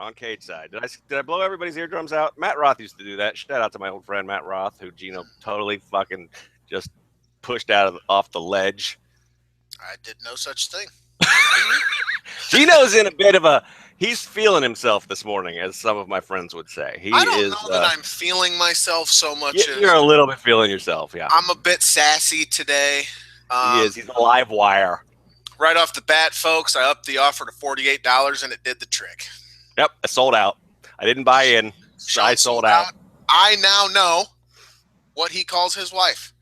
on Cageside. Did I blow everybody's eardrums out? Matt Roth used to do that. Shout out to my old friend Matt Roth, who Gino totally fucking just pushed off the ledge. I did no such thing. Gino's in a bit of a. He's feeling himself this morning, as some of my friends would say. I don't know that I'm feeling myself so much. You're a little bit feeling yourself, yeah. I'm a bit sassy today. He is. He's a live wire. Right off the bat, folks, I upped the offer to $48, and it did the trick. Yep, I sold out. I didn't buy in. I sold out. I now know what he calls his wife.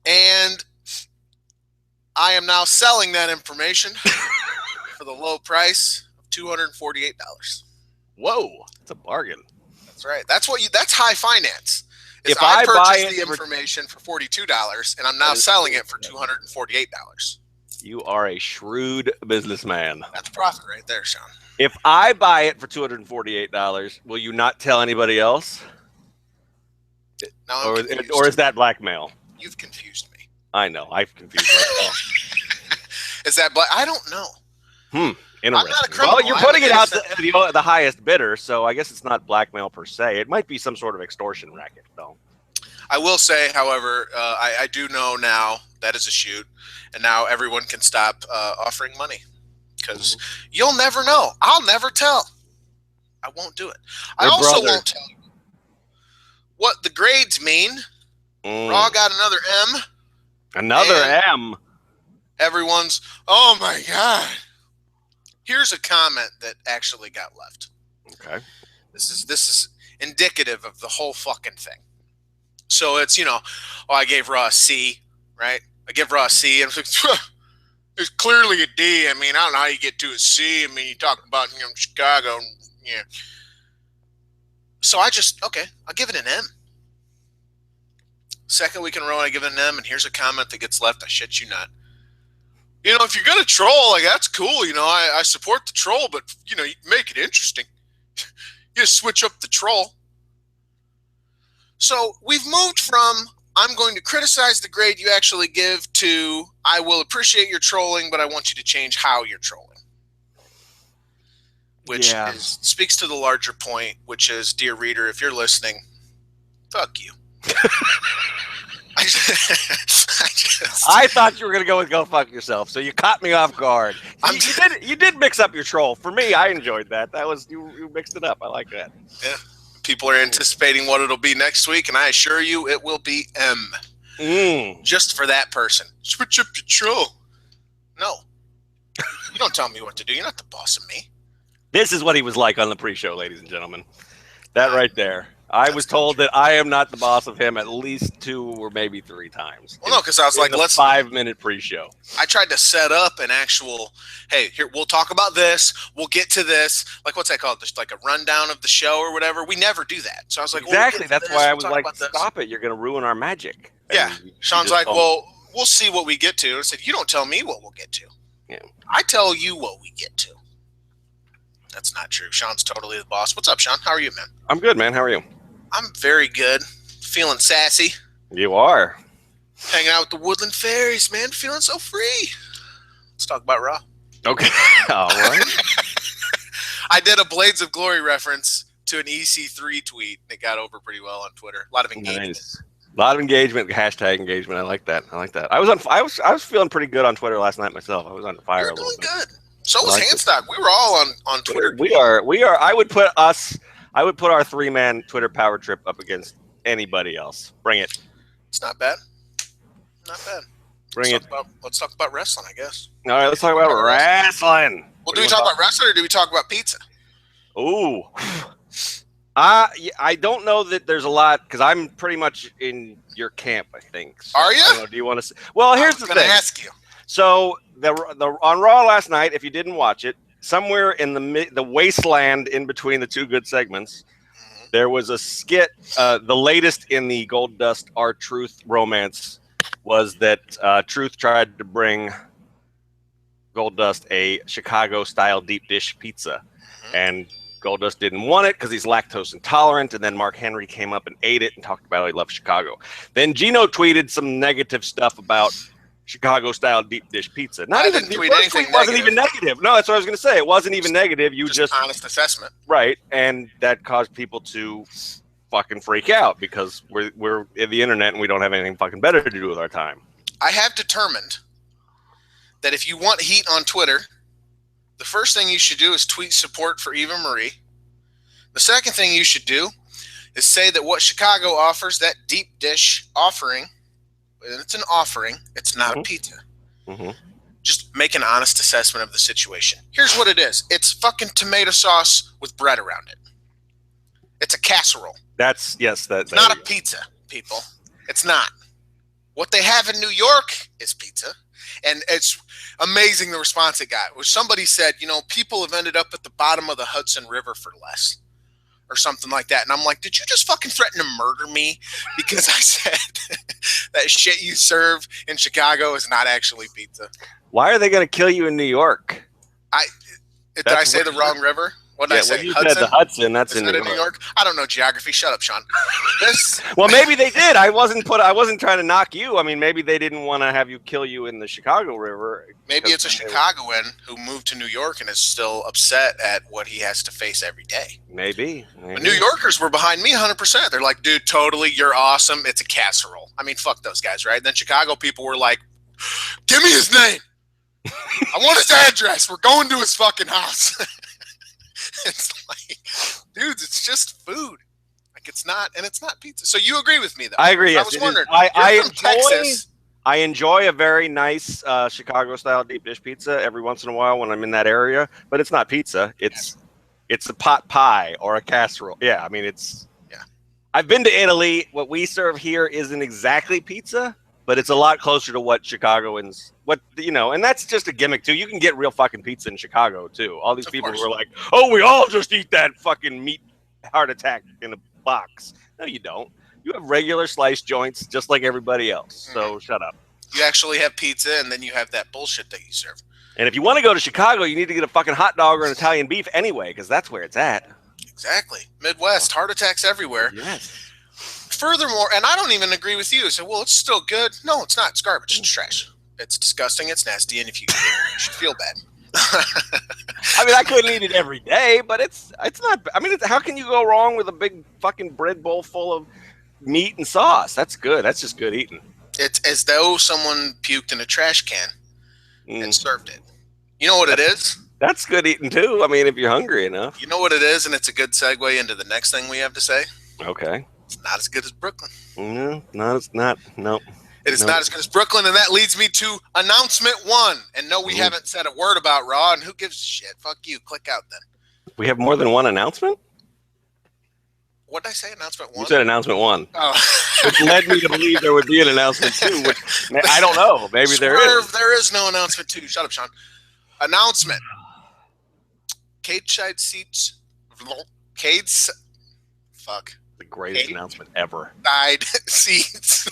And I am now selling that information for the low price of $248. Whoa, that's a bargain. That's right. That's high finance. If I purchased the information for $42 and I'm now selling it for $248. You are a shrewd businessman. That's profit right there, Sean. If I buy it for $248, will you not tell anybody else? No, or is that blackmail? You've confused me. I know. I've confused myself. Is that black? I don't know. Interesting. I'm not a criminal. Well, you're putting it out to the highest bidder, so I guess it's not blackmail per se. It might be some sort of extortion racket, though. I will say, however, I do know now that is a shoot, and now everyone can stop offering money because you'll never know. I'll never tell. I won't do it. I also won't tell you what the grades mean. Raw got another M. Another M. Everyone's, oh my God. Here's a comment that actually got left. Okay. This is indicative of the whole fucking thing. So it's, I gave Raw a C, right? I give Raw a C, and it's like, it's clearly a D. I mean, I don't know how you get to a C. I mean, you talk about, Chicago. Yeah. So I'll give it an M. Second week in a row, I give it an M, and here's a comment that gets left. I shit you not. If you're going to troll, that's cool. I support the troll, but, you make it interesting. You switch up the troll. So we've moved from, I'm going to criticize the grade you actually give, to, I will appreciate your trolling, but I want you to change how you're trolling. Which speaks to the larger point, which is, dear reader, if you're listening, fuck you. I thought you were going to go with go fuck yourself, so you caught me off guard. You did mix up your troll. For me, I enjoyed that. That was you mixed it up. I like that. Yeah. People are anticipating what it'll be next week, and I assure you it will be M. Just for that person. Switch up your troll. No. You don't tell me what to do. You're not the boss of me. This is what he was like on the pre-show, ladies and gentlemen. That right there. I was told that I am not the boss of him at least 2 or maybe 3 times. Well, no, because I was like, let's 5-minute pre-show. I tried to set up an actual, hey, here, we'll talk about this. We'll get to this. Like, what's that called? Just like a rundown of the show or whatever. We never do that. So I was like, exactly. That's why I was like, stop it. You're going to ruin our magic. Yeah. Sean's like, well, we'll see what we get to. I said, you don't tell me what we'll get to. Yeah. I tell you what we get to. That's not true. Sean's totally the boss. What's up, Sean? How are you, man? I'm good, man. How are you? I'm very good. Feeling sassy. You are. Hanging out with the Woodland Fairies, man. Feeling so free. Let's talk about Raw. Okay. All right. I did a Blades of Glory reference to an EC3 tweet. It got over pretty well on Twitter. A lot of engagement. Nice. A lot of engagement. Hashtag engagement. I like that. I was feeling pretty good on Twitter last night myself. I was on fire a little bit. You're doing good. So was Handstock. We were all on Twitter. We are. I would put our 3-man Twitter power trip up against anybody else. Bring it. It's not bad. Not bad. Let's talk about wrestling, I guess. All right, let's talk about wrestling. Well, do we talk about wrestling or do we talk about pizza? Ooh. I don't know that there's a lot because I'm pretty much in your camp, I think. So, are you? Do you want to? Well, here's the thing. I'm going to ask you. So on Raw last night, if you didn't watch it, somewhere in the wasteland in between the 2 good segments, there was a skit. The latest in the Goldust R-Truth romance was that Truth tried to bring Goldust a Chicago-style deep dish pizza, and Goldust didn't want it because he's lactose intolerant. And then Mark Henry came up and ate it and talked about how he loved Chicago. Then Gino tweeted some negative stuff about Chicago style deep dish pizza. I didn't tweet anything It wasn't even negative. No, that's what I was going to say. It wasn't even negative. You just honest assessment, right? And that caused people to fucking freak out because we're in the internet and we don't have anything fucking better to do with our time. I have determined that if you want heat on Twitter, the first thing you should do is tweet support for Eva Marie. The second thing you should do is say that what Chicago offers, that deep dish offering, and it's an offering, it's not a pizza. Just make an honest assessment of the situation. Here's what it is. It's fucking tomato sauce with bread around it. It's a casserole. That's not a pizza, people. It's not. What they have in New York is pizza. And it's amazing the response it got. Which somebody said, people have ended up at the bottom of the Hudson River for less. Or something like that. And I'm like, did you just fucking threaten to murder me? Because I said that shit you serve in Chicago is not actually pizza. Why are they going to kill you in New York? Did I say the wrong river? What did I say? Well, you said the Hudson. That's in New York. I don't know geography. Shut up, Sean. Well, maybe they did. I wasn't trying to knock you. I mean, maybe they didn't want to have you kill you in the Chicago River. Maybe it's a Chicagoan who moved to New York and is still upset at what he has to face every day. Maybe. But New Yorkers were behind me 100%. They're like, dude, totally, you're awesome. It's a casserole. I mean, fuck those guys, right? Then Chicago people were like, give me his name. I want his address. We're going to his fucking house. It's like, dudes, it's just food. Like it's not pizza. So you agree with me, though? I agree. Yes, I was wondering. I enjoy a very nice Chicago-style deep dish pizza every once in a while when I'm in that area, but it's not pizza. It's a pot pie or a casserole. Yeah, I mean it's. Yeah. I've been to Italy. What we serve here isn't exactly pizza, but it's a lot closer to what Chicagoans. And that's just a gimmick too. You can get real fucking pizza in Chicago too. All these people who are like, "Oh, we all just eat that fucking meat heart attack in a box." No, you don't. You have regular sliced joints just like everybody else. So shut up. You actually have pizza, and then you have that bullshit that you serve. And if you want to go to Chicago, you need to get a fucking hot dog or an Italian beef anyway, because that's where it's at. Exactly. Midwest, heart attacks everywhere. Yes. Furthermore, and I don't even agree with you. So, well, it's still good. No, it's not. It's garbage. It's trash. It's disgusting. It's nasty. And if you should feel bad. I mean, I couldn't eat it every day, but it's not. I mean, how can you go wrong with a big fucking bread bowl full of meat and sauce? That's good. That's just good eating. It's as though someone puked in a trash can and served it. You know what it is? That's good eating too. I mean, if you're hungry enough. You know what it is, and it's a good segue into the next thing we have to say. Okay. It's not as good as Brooklyn. No, not. Nope. It is not as good as Brooklyn, and that leads me to announcement 1. And no, we haven't said a word about Raw, and who gives a shit? Fuck you. Click out then. We have more than one announcement? What did I say? Announcement 1? You said announcement 1. Oh. Which led me to believe there would be an announcement 2, which I don't know. Maybe there is. There is no announcement 2. Shut up, Sean. Announcement. Cageside seats. Fuck. The greatest announcement ever. Side seats.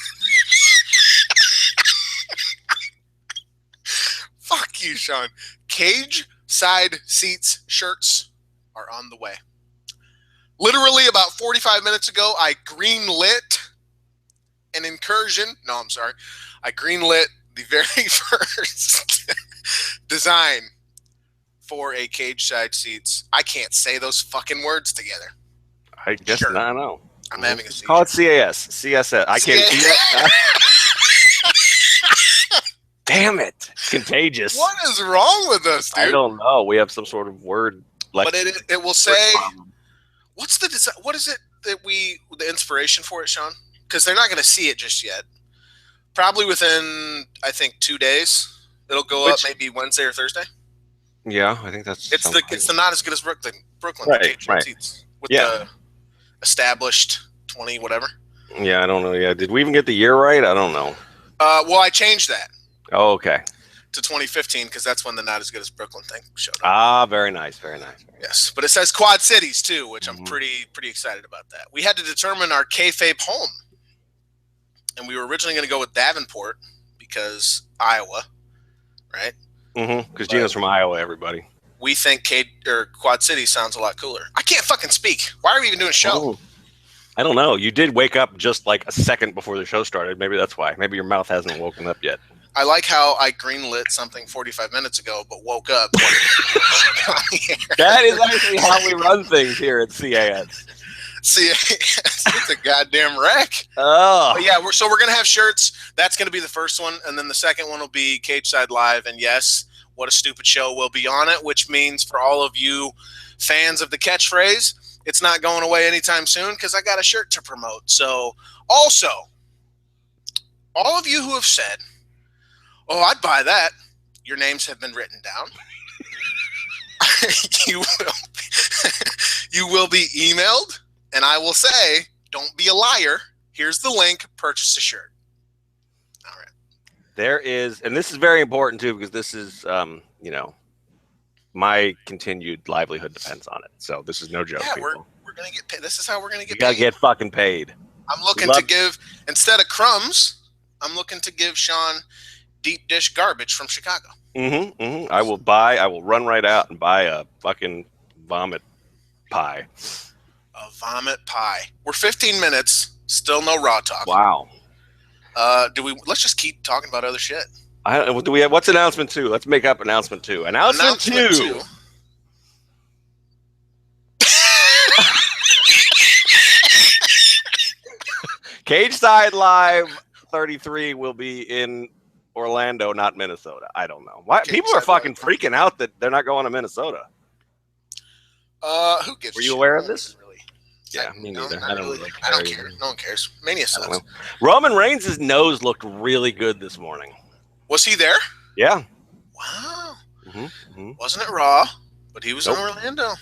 Fuck you, Sean. Cage side seats shirts are on the way. Literally about 45 minutes ago, I greenlit an incursion. No, I'm sorry. I greenlit the very first design for a cage side seats. I can't say those fucking words together. I guess not. I know. I'm having a seizure. Call it CAS. CSS. I can't see it. Damn it. It's contagious. What is wrong with us, dude? I don't know. We have some sort of word. But it will say, what's the design? What is it that the inspiration for it, Sean? Because they're not going to see it just yet. Probably within, I think, 2 days. It'll go up maybe Wednesday or Thursday. Yeah, I think that's. It's the not as good as Brooklyn. Right. Seats with the established 20 whatever. Yeah, I don't know. Yeah, did we even get the year right? I don't know. Well, I changed that. Oh, okay. To 2015 because that's when the not as good as Brooklyn thing showed up. Ah, very nice, very nice. Yes, but it says Quad Cities too, which I'm pretty excited about that. We had to determine our kayfabe home, and we were originally going to go with Davenport because Iowa, right? Because Gina's from Iowa, everybody. We think Quad Cities sounds a lot cooler. I can't fucking speak. Why are we even doing a show? Oh. I don't know. You did wake up just like a second before the show started. Maybe that's why. Maybe your mouth hasn't woken up yet. I like how I greenlit something 45 minutes ago, but woke up. That is actually how we run things here at CAS. See, it's a goddamn wreck. Oh, But yeah, we're gonna have shirts. That's gonna be the first one, and then the second one will be Cageside Live. And yes, What a Stupid Show will be on it, which means for all of you fans of the catchphrase, it's not going away anytime soon because I got a shirt to promote. So also, all of you who have said, "Oh, I'd buy that," your names have been written down. You will be emailed, and I will say, "Don't be a liar. Here's the link. Purchase a shirt." All right. there is, and this is very important too because this is, my continued livelihood depends on it. So this is no joke. Yeah, people. we're gonna get paid. This is how we're gonna You get gotta paid. get fucking paid. I'm looking to give, instead of crumbs, I'm looking to give Sean deep dish garbage from Chicago. I will run right out and buy a fucking vomit pie. A vomit pie. We're 15 minutes, still no raw talk. Wow. Let's just keep talking about other shit. Do we have what's announcement 2? Let's make up announcement 2. Announcement 2. Cageside Live 33 will be in Orlando, not Minnesota. I don't know. Why people are fucking freaking out that they're not going to Minnesota. Who gives? Were you aware of this? Really? Yeah, me neither. No, I don't care. No one cares. Mania sucks. Roman Reigns' nose looked really good this morning. Was he there? Yeah. Wow. Wasn't it Raw? But he was in Orlando.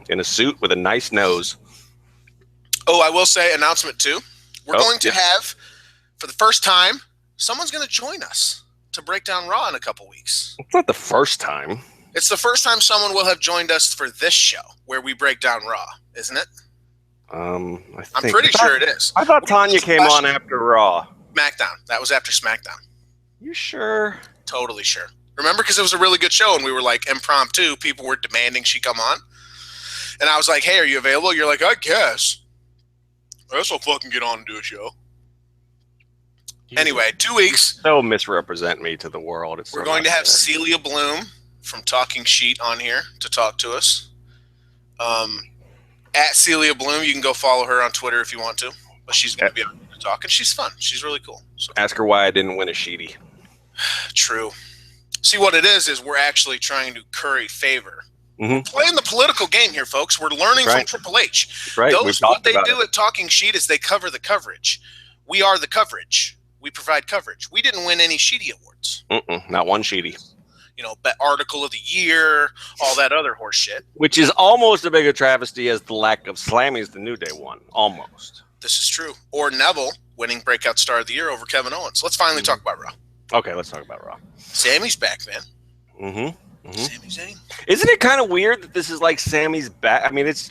In a suit with a nice nose. Oh, I will say, announcement 2. We're going to have, for the first time, someone's going to join us to break down Raw in a couple weeks. It's not the first time. It's the first time someone will have joined us for this show where we break down Raw, isn't it? I'm pretty sure it is. I thought Tanya came on after Raw. SmackDown. That was after SmackDown. You sure? Totally sure. Remember, because it was a really good show and we were like impromptu. People were demanding she come on. And I was like, "Hey, are you available?" You're like, "I guess. I guess I'll fucking get on and do a show." Anyway, 2 weeks. So misrepresent me to the world. We're going to have Celia Bloom from Talking Sheet on here to talk to us. At Celia Bloom, you can go follow her on Twitter if you want to. But she's going to be on to talk, and she's fun. She's really cool. So. Ask her why I didn't win a sheetie. True. See, what it is we're actually trying to curry favor. We're playing the political game here, folks. We're learning from Triple H. Right. What they do at Talking Sheet is they cover the coverage. We are the coverage. We provide coverage. We didn't win any Sheety Awards. Not one sheetie. Article of the year, all that other horse shit. Which is almost a bigger travesty as the lack of Slammy's the New Day one. Almost. This is true. Or Neville winning Breakout Star of the Year over Kevin Owens. Let's finally talk about Raw. Okay, let's talk about Raw. Sammy's back, man. Sami Zayn. Isn't it kind of weird that this is like Sammy's back? I mean, it's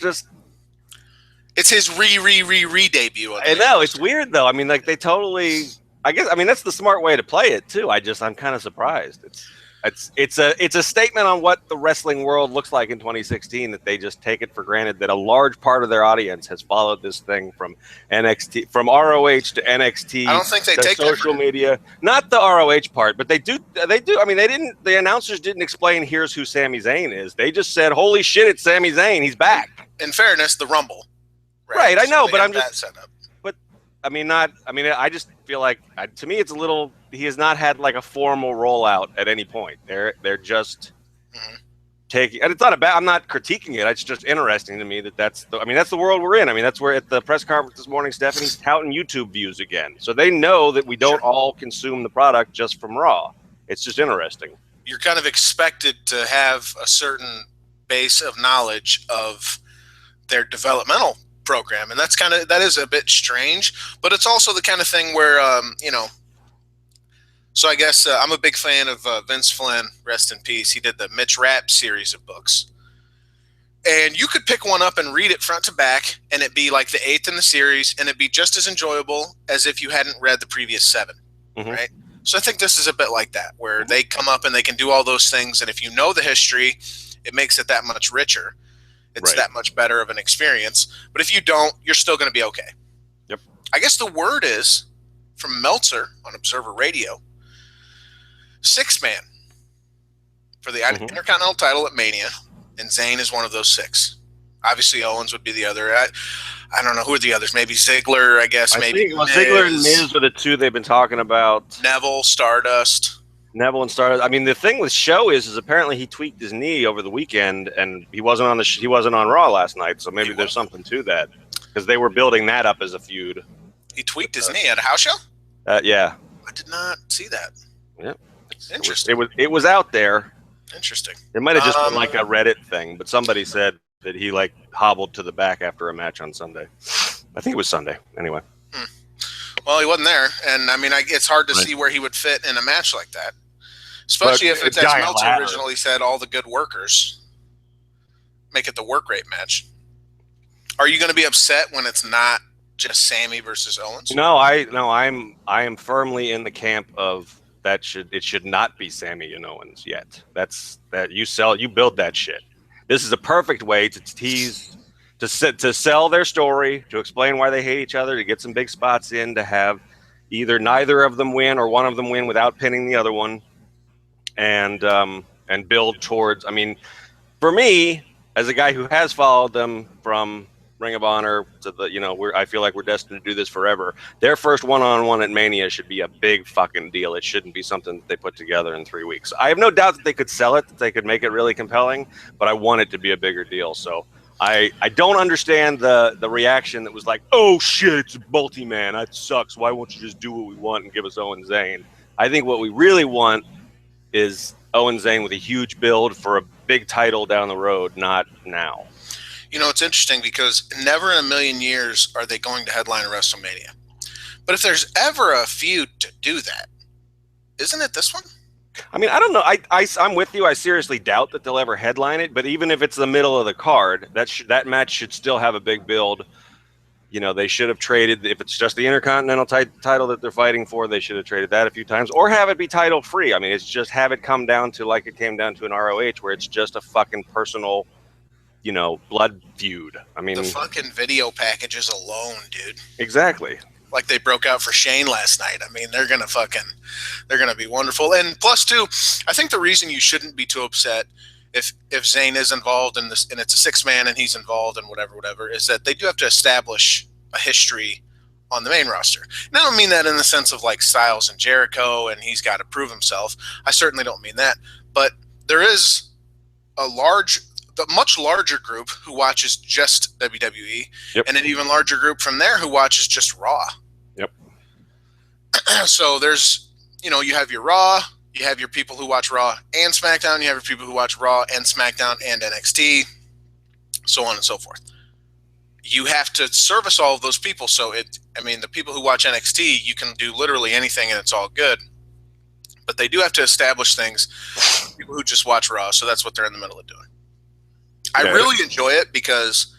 his re-debut. I know, it's weird though. I mean, like they totally. I guess. I mean, that's the smart way to play it too. I'm kind of surprised. It's a statement on what the wrestling world looks like in 2016 that they just take it for granted that a large part of their audience has followed this thing from NXT, from ROH to NXT. I don't think they take social media, not the ROH part, but they do. I mean, the announcers didn't explain here's who Sami Zayn is. They just said, "Holy shit, it's Sami Zayn. He's back." In fairness, the Rumble. Right, I know, but I'm just set up. But I just feel like to me it's a little. He has not had like a formal rollout at any point. They're just taking, and it's not I'm not critiquing it. It's just interesting to me that's the world we're in. I mean, that's where at the press conference this morning, Stephanie's touting YouTube views again. So they know that we don't all consume the product just from Raw. It's just interesting. You're kind of expected to have a certain base of knowledge of their developmental program, and that is a bit strange, but it's also the kind of thing where so I guess I'm a big fan of Vince Flynn, rest in peace. He did the Mitch Rapp series of books, and you could pick one up and read it front to back, and it'd be like the 8th in the series, and it'd be just as enjoyable as if you hadn't read the previous 7, right? So I think this is a bit like that, where they come up and they can do all those things, and if you know the history, it makes it that much richer. It's that much better of an experience. But if you don't, you're still going to be okay. Yep. I guess the word is, from Meltzer on Observer Radio, 6-man for the Intercontinental title at Mania, and Zayn is one of those 6. Obviously, Owens would be the other. I don't know who are the others. Maybe Ziggler, I guess. Maybe Ziggler and Miz are the 2 they've been talking about. Neville, Stardust. Neville and Stardust. I mean, the thing with Show is apparently he tweaked his knee over the weekend, and he wasn't on Raw last night. So maybe there's something to that, because they were building that up as a feud. He tweaked his knee at a house show? Yeah. I did not see that. Yeah. Interesting. It was out there. Interesting. It might have just been like a Reddit thing, but somebody said that he like hobbled to the back after a match on Sunday. I think it was Sunday. Anyway. Well, he wasn't there, and I mean, it's hard to see where he would fit in a match like that, especially if it's as Meltzer originally said, all the good workers make it the work rate match. Are you going to be upset when it's not just Sammy versus Owens? No, I am firmly in the camp of it should not be Sammy and Owens yet. You build that shit. This is a perfect way to tease, to sell their story, to explain why they hate each other, to get some big spots in, to have either neither of them win or one of them win without pinning the other one, and build towards. I mean, for me, as a guy who has followed them from Ring of Honor to I feel like we're destined to do this forever. Their first one-on-one at Mania should be a big fucking deal. It shouldn't be something that they put together in 3 weeks. I have no doubt that they could sell it, that they could make it really compelling, but I want it to be a bigger deal. So I don't understand the reaction that was like, oh shit, it's a multi-man. That sucks. Why won't you just do what we want and give us Owen Zayn? I think what we really want is Owen Zayn with a huge build for a big title down the road, not now. You know, it's interesting because never in a million years are they going to headline a WrestleMania. But if there's ever a feud to do that, isn't it this one? I mean, I don't know. I'm with you. I seriously doubt that they'll ever headline it. But even if it's the middle of the card, that match should still have a big build. You know, they should have traded. If it's just the Intercontinental title that they're fighting for, they should have traded that a few times, or have it be title free. I mean, it's just have it come down to like it came down to an ROH, where it's just a fucking personal, blood feud. I mean, the fucking video packages alone, dude. Exactly. Like they broke out for Shane last night. I mean, they're gonna be wonderful. And plus, too, I think the reason you shouldn't be too upset if Zayn is involved in this, and it's a 6-man and he's involved and whatever, is that they do have to establish a history on the main roster. And I don't mean that in the sense of like Styles and Jericho and he's got to prove himself. I certainly don't mean that. But there is the much larger group who watches just WWE, yep, and an even larger group from there who watches just Raw. Yep. So there's, you have your Raw, you have your people who watch Raw and SmackDown, you have your people who watch Raw and SmackDown and NXT, so on and so forth. You have to service all of those people. So the people who watch NXT, you can do literally anything and it's all good. But they do have to establish things for people who just watch Raw, so that's what they're in the middle of doing. I really enjoy it because,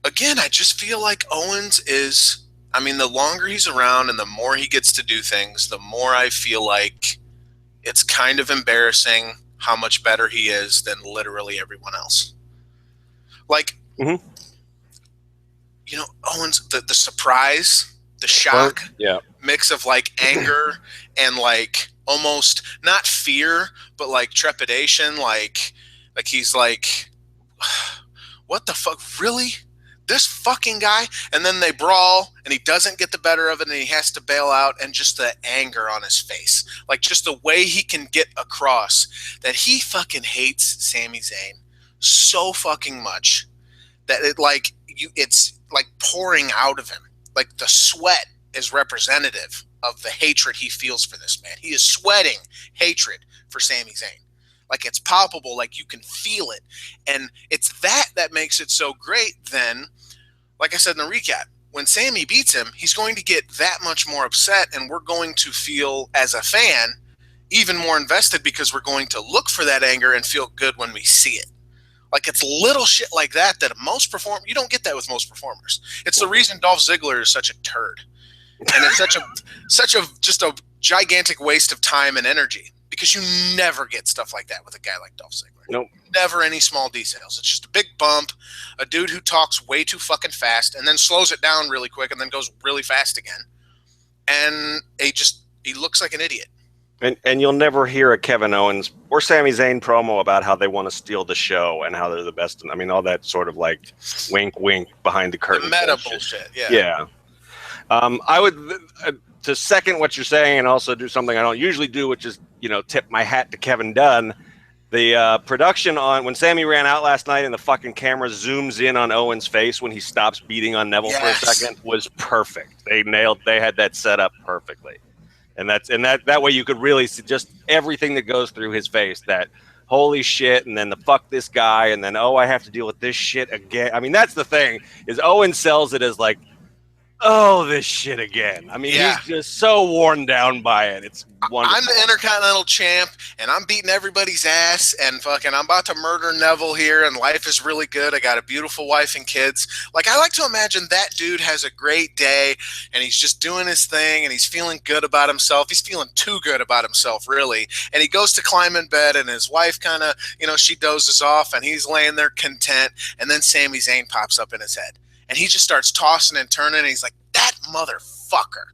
again, I just feel like Owens is, the longer he's around and the more he gets to do things, the more I feel like it's kind of embarrassing how much better he is than literally everyone else. Like, Owens, the surprise, the shock, mix of like anger and like almost not fear, but like trepidation, like he's like, what the fuck, really? This fucking guy? And then they brawl and he doesn't get the better of it and he has to bail out, and just the anger on his face. Like just the way he can get across that he fucking hates Sami Zayn so fucking much that it's like pouring out of him. Like the sweat is representative of the hatred he feels for this man. He is sweating hatred for Sami Zayn. Like it's palpable, like you can feel it. And it's that makes it so great then, like I said in the recap, when Sammy beats him, he's going to get that much more upset, and we're going to feel, as a fan, even more invested because we're going to look for that anger and feel good when we see it. Like it's little shit like that you don't get that with most performers. It's the reason Dolph Ziggler is such a turd. And it's such a gigantic waste of time and energy. Because you never get stuff like that with a guy like Dolph Ziggler. Nope. Never any small details. It's just a big bump, a dude who talks way too fucking fast and then slows it down really quick and then goes really fast again. And he looks like an idiot. And you'll never hear a Kevin Owens or Sami Zayn promo about how they want to steal the show and how they're the best. I mean, all that sort of like wink, wink behind the curtain. The meta bullshit. Yeah. Yeah. I would to second what you're saying and also do something I don't usually do, which is tip my hat to Kevin Dunn. The production on when Sammy ran out last night and the fucking camera zooms in on Owens' face when he stops beating on Neville for a second was perfect. They had that set up perfectly. And that way you could really see just everything that goes through his face. That holy shit, and then the fuck this guy, and then I have to deal with this shit again. I mean, that's the thing is Owen sells it as like, oh, this shit again. I mean, he's just so worn down by it. It's wonderful. I'm the Intercontinental Champ, and I'm beating everybody's ass, and fucking I'm about to murder Neville here, and life is really good. I got a beautiful wife and kids. Like, I like to imagine that dude has a great day, and he's just doing his thing, and he's feeling good about himself. He's feeling too good about himself, really. And he goes to climb in bed, and his wife kind of, she dozes off, and he's laying there content, and then Sami Zayn pops up in his head. And he just starts tossing and turning, and he's like, that motherfucker.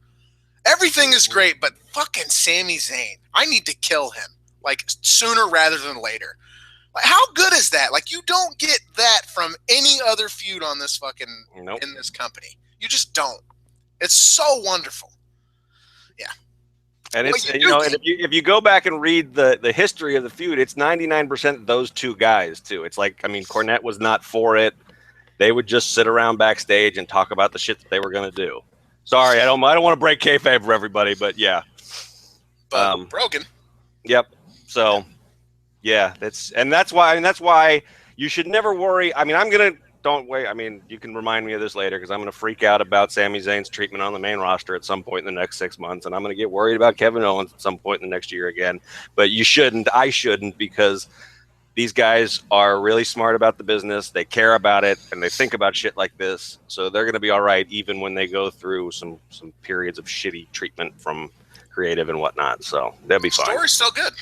Everything is great, but fucking Sami Zayn, I need to kill him, like, sooner rather than later. Like, how good is that? Like, you don't get that from any other feud on this fucking, in this company. You just don't. It's so wonderful. Yeah. And it's, and if you go back and read the history of the feud, it's 99% those two guys, too. It's like, I mean, Cornette was not for it. They would just sit around backstage and talk about the shit that they were going to do. Sorry, I don't want to break kayfabe for everybody, but yeah. But broken. Yep. So, yeah, that's why you should never worry. I mean, don't wait. I mean, you can remind me of this later because I'm going to freak out about Sami Zayn's treatment on the main roster at some point in the next 6 months, and I'm going to get worried about Kevin Owens at some point in the next year again. But you shouldn't. I shouldn't, because these guys are really smart about the business. They care about it, and they think about shit like this. So they're going to be all right, even when they go through some periods of shitty treatment from creative and whatnot. So they'll be fine. The story's still good.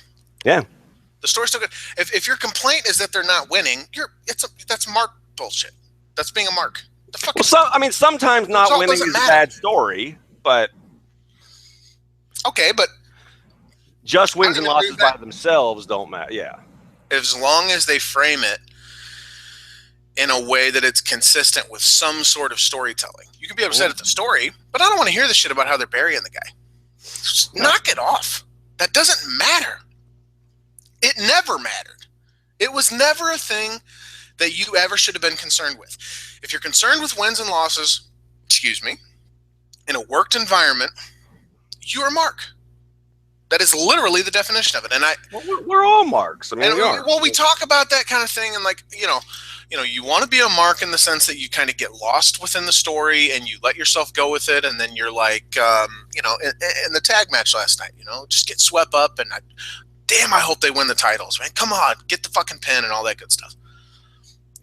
Yeah. The story's still good. If your complaint is that they're not winning, that's mark bullshit. That's being a mark. The fuck. Well, sometimes not winning is a bad story, but okay, but just wins and losses by themselves don't matter. Yeah. As long as they frame it in a way that it's consistent with some sort of storytelling. You can be upset at the story, but I don't want to hear the shit about how they're burying the guy. Just knock it off. That doesn't matter. It never mattered. It was never a thing that you ever should have been concerned with. If you're concerned with wins and losses, in a worked environment, you're a mark. That is literally the definition of it. And we're all marks. I mean, we talk about that kind of thing, and like, you want to be a mark in the sense that you kind of get lost within the story and you let yourself go with it, and then you're like, in the tag match last night, just get swept up, and I hope they win the titles, man. Come on, get the fucking pin and all that good stuff.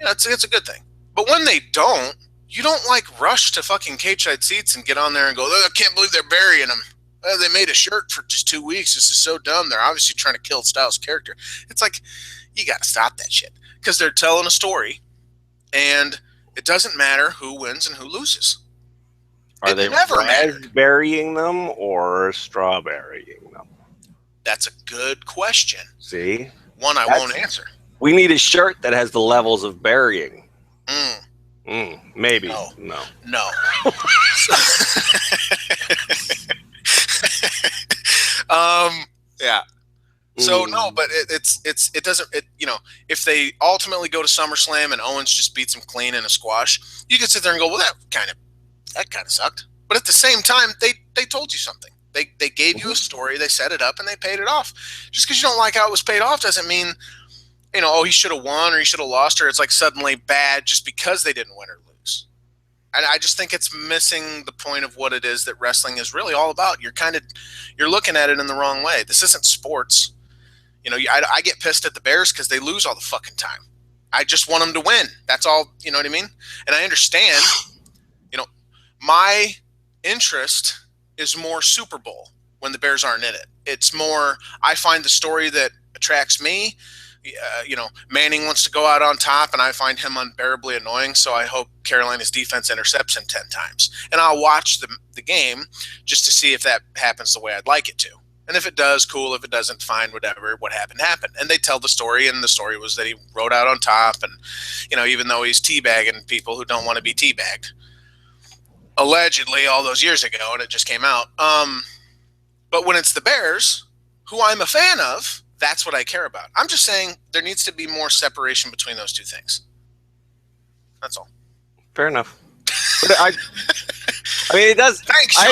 It's a good thing. But when they don't, you don't like rush to fucking Cageside seats and get on there and go, I can't believe they're burying him. They made a shirt for just 2 weeks. This is so dumb. They're obviously trying to kill Styles' character. It's like, you got to stop that shit. Because they're telling a story, and it doesn't matter who wins and who loses. Are they raspberrying them or strawberrying them? That's a good question. See? One I won't answer. We need a shirt that has the levels of burying. Maybe. No. Yeah. So no, but it doesn't. If they ultimately go to SummerSlam and Owens just beats him clean in a squash, you can sit there and go, well, that kind of sucked. But at the same time, they told you something. They gave you a story, they set it up, and they paid it off. Just because you don't like how it was paid off doesn't mean, he should have won or he should have lost, or it's like suddenly bad just because they didn't win or lose. And I just think it's missing the point of what it is that wrestling is really all about. You're looking at it in the wrong way. This isn't sports. I get pissed at the Bears because they lose all the fucking time. I just want them to win. That's all, you know what I mean? And I understand, my interest is more Super Bowl when the Bears aren't in it. It's more, I find the story that attracts me. Manning wants to go out on top, and I find him unbearably annoying, so I hope Carolina's defense intercepts him 10 times. And I'll watch the game just to see if that happens the way I'd like it to. And if it does, cool. If it doesn't, fine, whatever. What happened, happened. And they tell the story, and the story was that he rode out on top, and, you know, even though he's teabagging people who don't want to be teabagged. Allegedly, all those years ago, and it just came out. But when it's the Bears, who I'm a fan of, that's what I care about. I'm just saying there needs to be more separation between those two things. That's all. Fair enough. But I mean, it does. Thanks, Sean.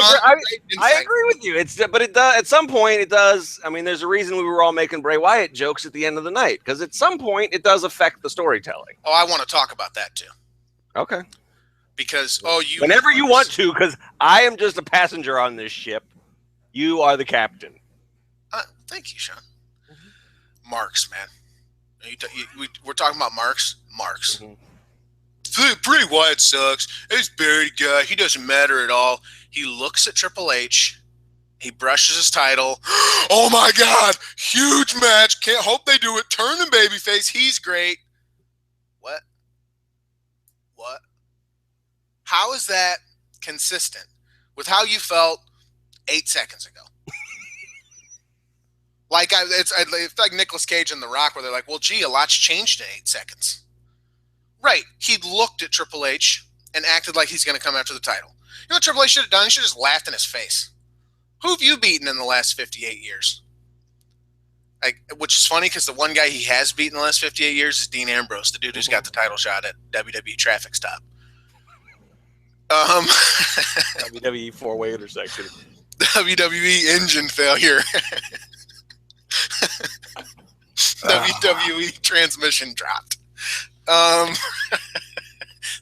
I agree with you. But it does. At some point, it does. I mean, there's a reason we were all making Bray Wyatt jokes at the end of the night, because at some point, it does affect the storytelling. Oh, I want to talk about that too. Okay. Because whenever you want to, because I am just a passenger on this ship. You are the captain. Thank you, Sean. Marks, man. We're talking about Marks. Marks. Mm-hmm. Bray Wyatt sucks. He's a buried guy. He doesn't matter at all. He looks at Triple H. He brushes his title. Oh my God! Huge match. Can't hope they do it. Turn him babyface. He's great. What? How is that consistent with how you felt 8 seconds ago? It's like Nicolas Cage and The Rock, where they're like, well, gee, a lot's changed in 8 seconds. Right. He looked at Triple H and acted like he's going to come after the title. You know what Triple H should have done? He should have just laughed in his face. Who have you beaten in the last 58 years? Which is funny, because the one guy he has beaten in the last 58 years is Dean Ambrose, the dude who's got the title shot at WWE Traffic Stop. WWE four-way intersection. WWE engine failure. WWE transmission dropped. That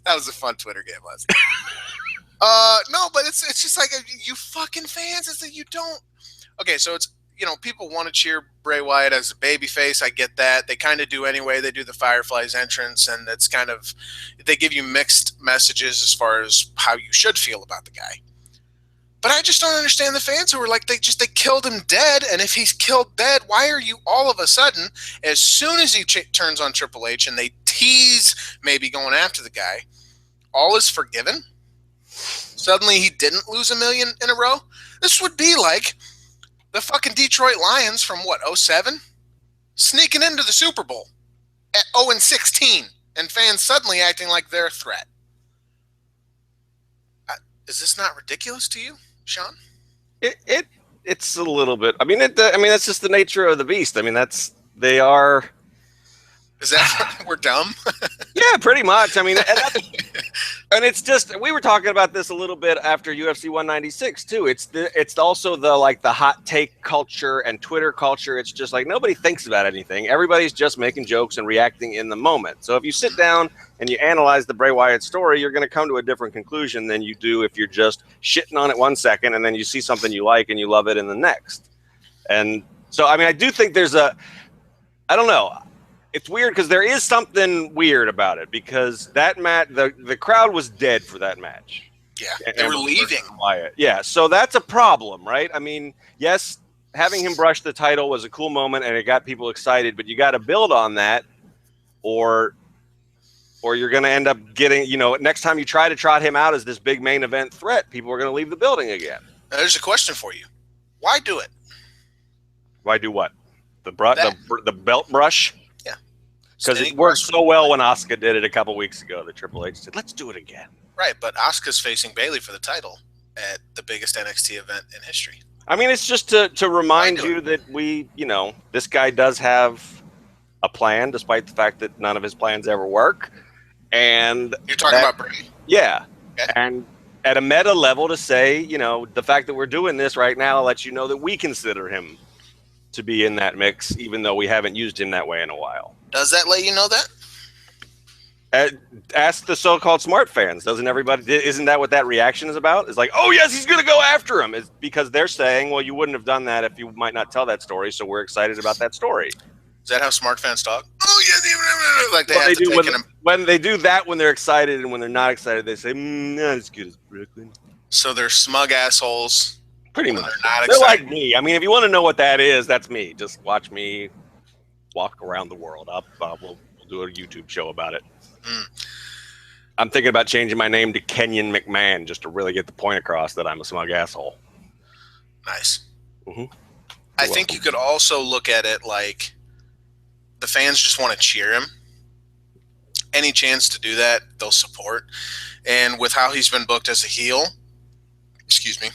was a fun Twitter game last night. No, but it's just like, you fucking fans, is that you don't. Okay, so it's, you know, people want to cheer Bray Wyatt as a babyface. I get that. They kind of do anyway. They do the Fireflies entrance, and it's kind of, they give you mixed messages as far as how you should feel about the guy. But I just don't understand the fans who are like, they killed him dead, and if he's killed dead, why are you all of a sudden, as soon as he turns on Triple H and they tease maybe going after the guy, all is forgiven? Suddenly he didn't lose $1 million in a row? This would be like the fucking Detroit Lions from, 2007? Sneaking into the Super Bowl at 0-16, and fans suddenly acting like they're a threat. Is this not ridiculous to you, Sean? It's a little bit. I mean, that's just the nature of the beast. I mean, they are. Is that we're dumb? Yeah, pretty much. I mean, and it's just, we were talking about this a little bit after UFC 196 too. It's also the hot take culture and Twitter culture. It's just like nobody thinks about anything. Everybody's just making jokes and reacting in the moment. So if you sit down and you analyze the Bray Wyatt story, you're going to come to a different conclusion than you do if you're just shitting on it 1 second and then you see something you like and you love it in the next. And so, I mean, I do think there's I don't know. It's weird because there is something weird about it, because that match, the crowd was dead for that match. Yeah, they were leaving. Wyatt. Yeah, so that's a problem, right? I mean, yes, having him brush the title was a cool moment and it got people excited, but you got to build on that, or you're going to end up getting, next time you try to trot him out as this big main event threat, people are going to leave the building again. Now, there's a question for you. Why do it? Why do what? The belt brush? Because it worked so well when Asuka did it a couple weeks ago. The Triple H said, let's do it again. Right, but Asuka's facing Bayley for the title at the biggest NXT event in history. I mean, it's just to remind you that this guy does have a plan, despite the fact that none of his plans ever work. And you're talking about Brady? Yeah. Okay. And at a meta level to say, the fact that we're doing this right now lets you know that we consider him to be in that mix, even though we haven't used him that way in a while. Does that let you know that? Ask the so-called smart fans. Doesn't everybody? Isn't that what that reaction is about? It's like, oh yes, he's going to go after him. It's because they're saying, well, you wouldn't have done that if you might not tell that story. So we're excited about that story. Is that how smart fans talk? Oh yeah, like when they do that when they're excited, and when they're not excited, they say, not as good as Brooklyn. So they're smug assholes. Pretty much. They're like me. I mean, if you want to know what that is, that's me. Just watch me walk around the world. We'll do a YouTube show about it. I'm thinking about changing my name to Kenyon McMahon just to really get the point across that I'm a smug asshole. Nice. Mm-hmm. I think you could also look at it like the fans just want to cheer him. Any chance to do that, they'll support. And with how he's been booked as a heel, excuse me,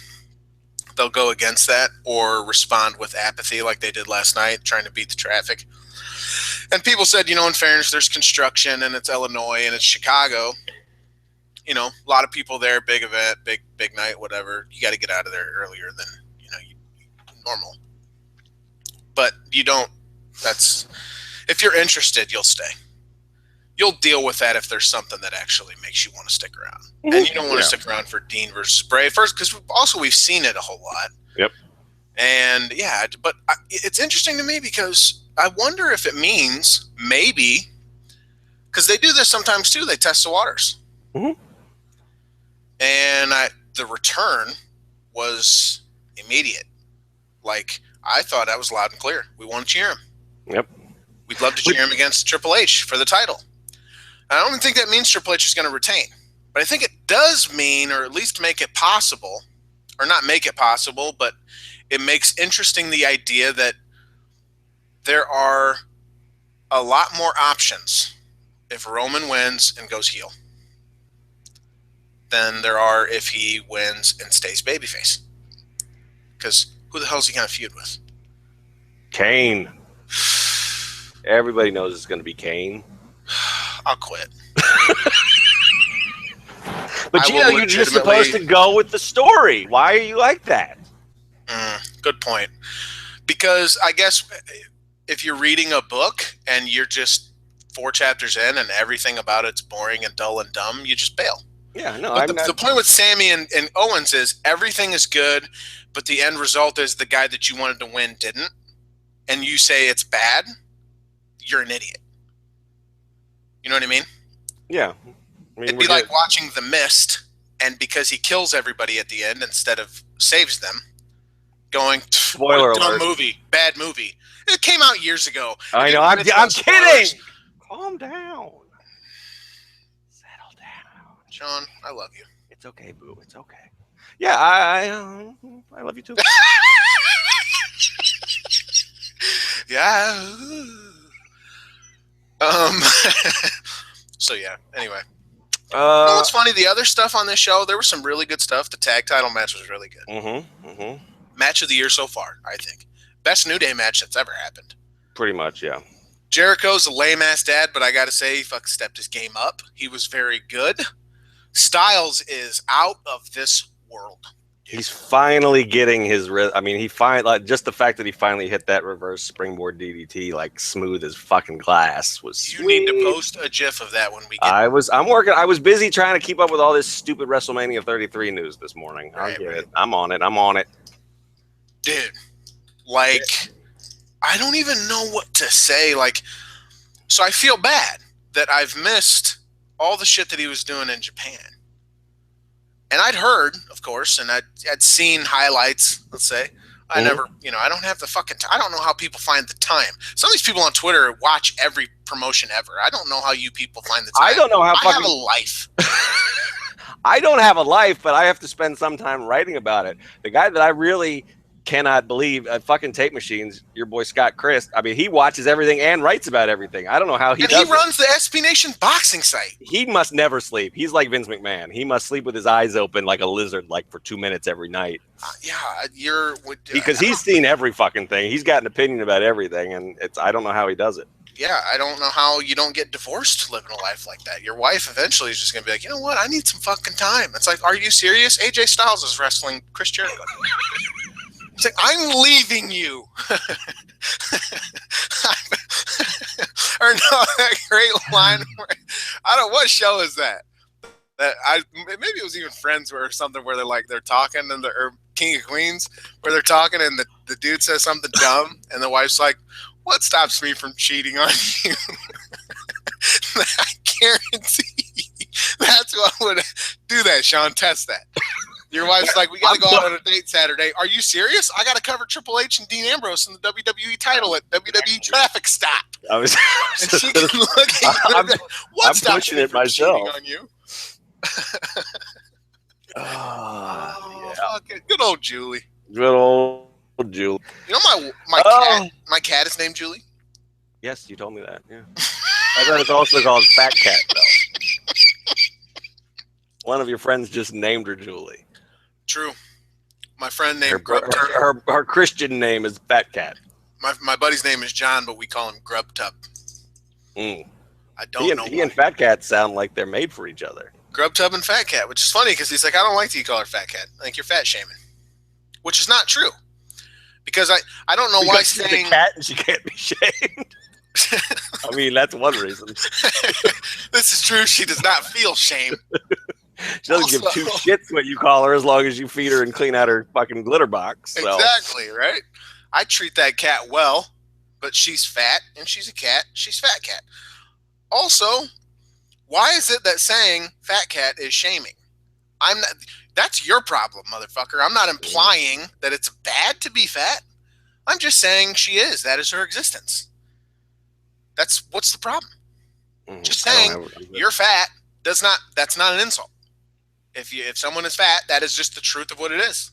they'll go against that or respond with apathy like they did last night, trying to beat the traffic. And people said, in fairness, there's construction and it's Illinois and it's Chicago. A lot of people there, big event, big night, whatever. You got to get out of there earlier than, normal. But you don't, if you're interested, you'll stay. You'll deal with that if there's something that actually makes you want to stick around. Mm-hmm. And you don't want to stick around for Dean versus Bray first, because we've seen it a whole lot. Yep. And yeah, but it's interesting to me because I wonder if it means maybe, because they do this sometimes too, they test the waters. Mm-hmm. And the return was immediate. Like, I thought that was loud and clear. We want to cheer him. Yep. We'd love to cheer him against Triple H for the title. I don't even think that means Triple H is going to retain. But I think it does mean, or at least make it possible, or not make it possible, but it makes interesting the idea that there are a lot more options if Roman wins and goes heel than there are if he wins and stays babyface. Because who the hell is he going to feud with? Kane. Everybody knows it's going to be Kane. I'll quit. But you're just supposed to go with the story. Why are you like that? Good point. Because I guess if you're reading a book and you're just 4 chapters in and everything about it's boring and dull and dumb, you just bail. Yeah, no. But the point with Sammy and Owens is everything is good, but the end result is the guy that you wanted to win didn't, and you say it's bad, you're an idiot. You know what I mean? Yeah. It'd be like watching The Mist, and because he kills everybody at the end instead of saves them, going, spoiler alert. Bad movie. It came out years ago. I know. I'm kidding. Calm down. Settle down. Sean, I love you. It's okay, boo. It's okay. Yeah, I love you too. Yeah. So yeah. Anyway. What's funny? The other stuff on this show, there was some really good stuff. The tag title match was really good. Mm-hmm. Mm-hmm. Match of the year so far, I think. Best New Day match that's ever happened. Pretty much, yeah. Jericho's a lame ass dad, but I got to say, he fucking stepped his game up. He was very good. Styles is out of this world. He's finally getting his. Just the fact that he finally hit that reverse springboard DDT like smooth as fucking glass was. You need to post a GIF of that when we get. I was busy trying to keep up with all this stupid WrestleMania 33 news this morning. Right, I'll get it. I'm on it. Dude, like, I don't even know what to say. Like, so I feel bad that I've missed all the shit that he was doing in Japan. And I'd heard, of course, and I'd seen highlights, let's say. I never, I don't have the fucking time. I don't know how people find the time. Some of these people on Twitter watch every promotion ever. I don't know how you people find the time. I don't know how I have a life. I don't have a life, but I have to spend some time writing about it. The guy that I really cannot believe fucking tape machines, your boy Scott Christ. I mean, he watches everything and writes about everything. I don't know how he does. And he runs the SB Nation boxing site. He must never sleep. He's like Vince McMahon. He must sleep with his eyes open like a lizard, like for 2 minutes every night. Because he's seen every fucking thing. He's got an opinion about everything, and I don't know how he does it. Yeah, I don't know how you don't get divorced living a life like that. Your wife eventually is just going to be like, you know what? I need some fucking time. It's like, are you serious? AJ Styles is wrestling Chris Jericho. It's like, I'm leaving you. Or no, that great line where, I don't know, what show is that? Maybe it was even Friends or something where they're talking and or King of Queens where they're talking and the dude says something dumb and the wife's like, what stops me from cheating on you? I guarantee that's what would do that, Sean. Test that. Your wife's like, we got to go out on a date Saturday. Are you serious? I got to cover Triple H and Dean Ambrose in the WWE title at WWE Traffic Stop. And she can look at you and be like, what stops me from cheating on you? Yeah. Fuck it. Good old Julie. Good old Julie. You know my cat is named Julie. Yes, you told me that. Yeah. I thought it's also called Fat Cat, though. One of your friends just named her Julie. True. My friend named her Christian name is Fat Cat. My buddy's name is John, but we call him Grub Tub. Mm. I don't know. He and Fat Cat sound like they're made for each other. Grub Tub and Fat Cat, which is funny because he's like, I don't like that you call her Fat Cat. I think you're fat shaming, which is not true. Because I don't know why she's saying a cat and she can't be shamed. I mean, that's one reason. This is true. She does not feel shame. She doesn't give two shits what you call her as long as you feed her and clean out her fucking glitter box. So. Exactly, right? I treat that cat well, but she's fat and she's a cat. She's Fat Cat. Also, why is it that saying Fat Cat is shaming? That's your problem, motherfucker. I'm not implying that it's bad to be fat. I'm just saying she is. That is her existence. What's the problem? Just saying you're fat that's not an insult. If someone is fat, that is just the truth of what it is.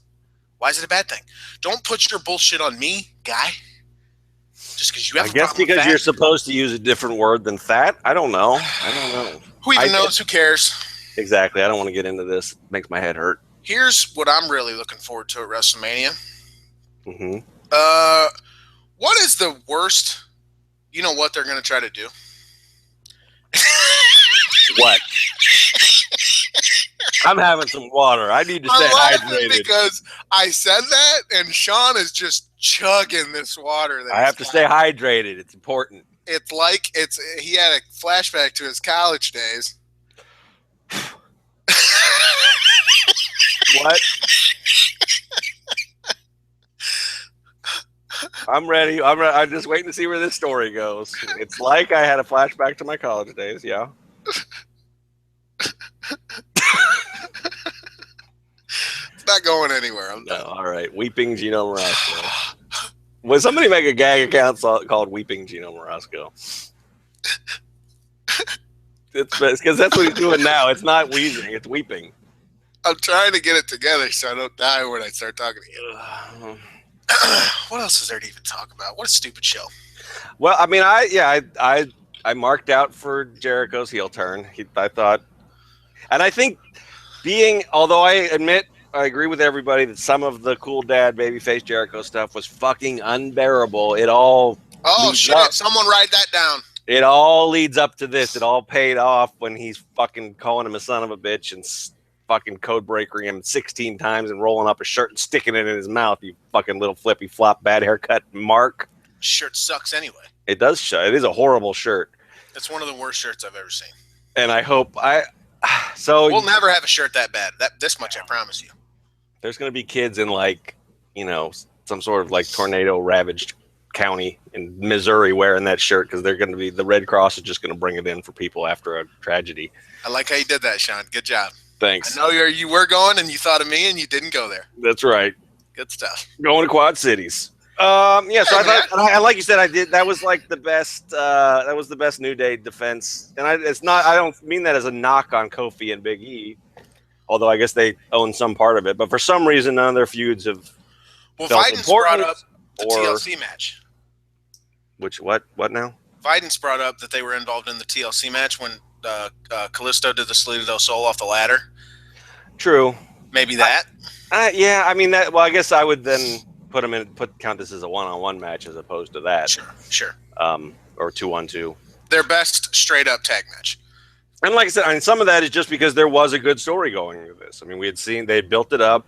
Why is it a bad thing? Don't put your bullshit on me, guy. Just because you have I guess because you're supposed to use a different word than fat. I don't know. Who even knows? Who cares? Exactly. I don't want to get into this. It makes my head hurt. Here's what I'm really looking forward to at WrestleMania. Mm-hmm. What is the worst? You know what they're going to try to do? What? I'm having some water. I need to stay hydrated. Because I said that, and Sean is just chugging this water. I have to stay hydrated. It's important. It's like he had a flashback to his college days. What? I'm ready. I'm just waiting to see where this story goes. It's like I had a flashback to my college days. Yeah. It's not going anywhere. I'm done. All right. Weeping Gino Morasco. Would somebody make a gag account called Weeping Gino Morasco? It's because that's what he's doing now. It's not wheezing. It's weeping. I'm trying to get it together so I don't die when I start talking to you. What else is there to even talk about? What a stupid show. Well, I mean, I marked out for Jericho's heel turn. I thought, and I think although I admit I agree with everybody that some of the cool dad babyface Jericho stuff was fucking unbearable. It all someone write that down. It all leads up to this. It all paid off when he's fucking calling him a son of a bitch and fucking code breaking him 16 times and rolling up a shirt and sticking it in his mouth. You fucking little flippy flop, bad haircut, Mark. Shirt sucks anyway. It does show. It is a horrible shirt. It's one of the worst shirts I've ever seen. And I hope we'll never have a shirt that bad. This much I promise you. There's going to be kids in some sort of tornado ravaged county in Missouri wearing that shirt because they're going to be the Red Cross is just going to bring it in for people after a tragedy. I like how you did that, Sean. Good job. Thanks. I know you were going and you thought of me and you didn't go there. That's right. Good stuff. Going to Quad Cities. So I thought, like you said, I did. That was like the best. That was the best New Day defense, and I don't mean that as a knock on Kofi and Big E, although I guess they own some part of it. But for some reason, none of their feuds have. Well, Vidance brought up the TLC match. What now? Vidance brought up that they were involved in the TLC match when Kalisto did the Salida del Sol off the ladder. True. Maybe that. Yeah, I mean that. Well, I guess I would then count this as a one-on-one match as opposed to that. Sure. Or 2-on-2. Their best straight-up tag match. And like I said, some of that is just because there was a good story going into this. I mean, we had seen they built it up.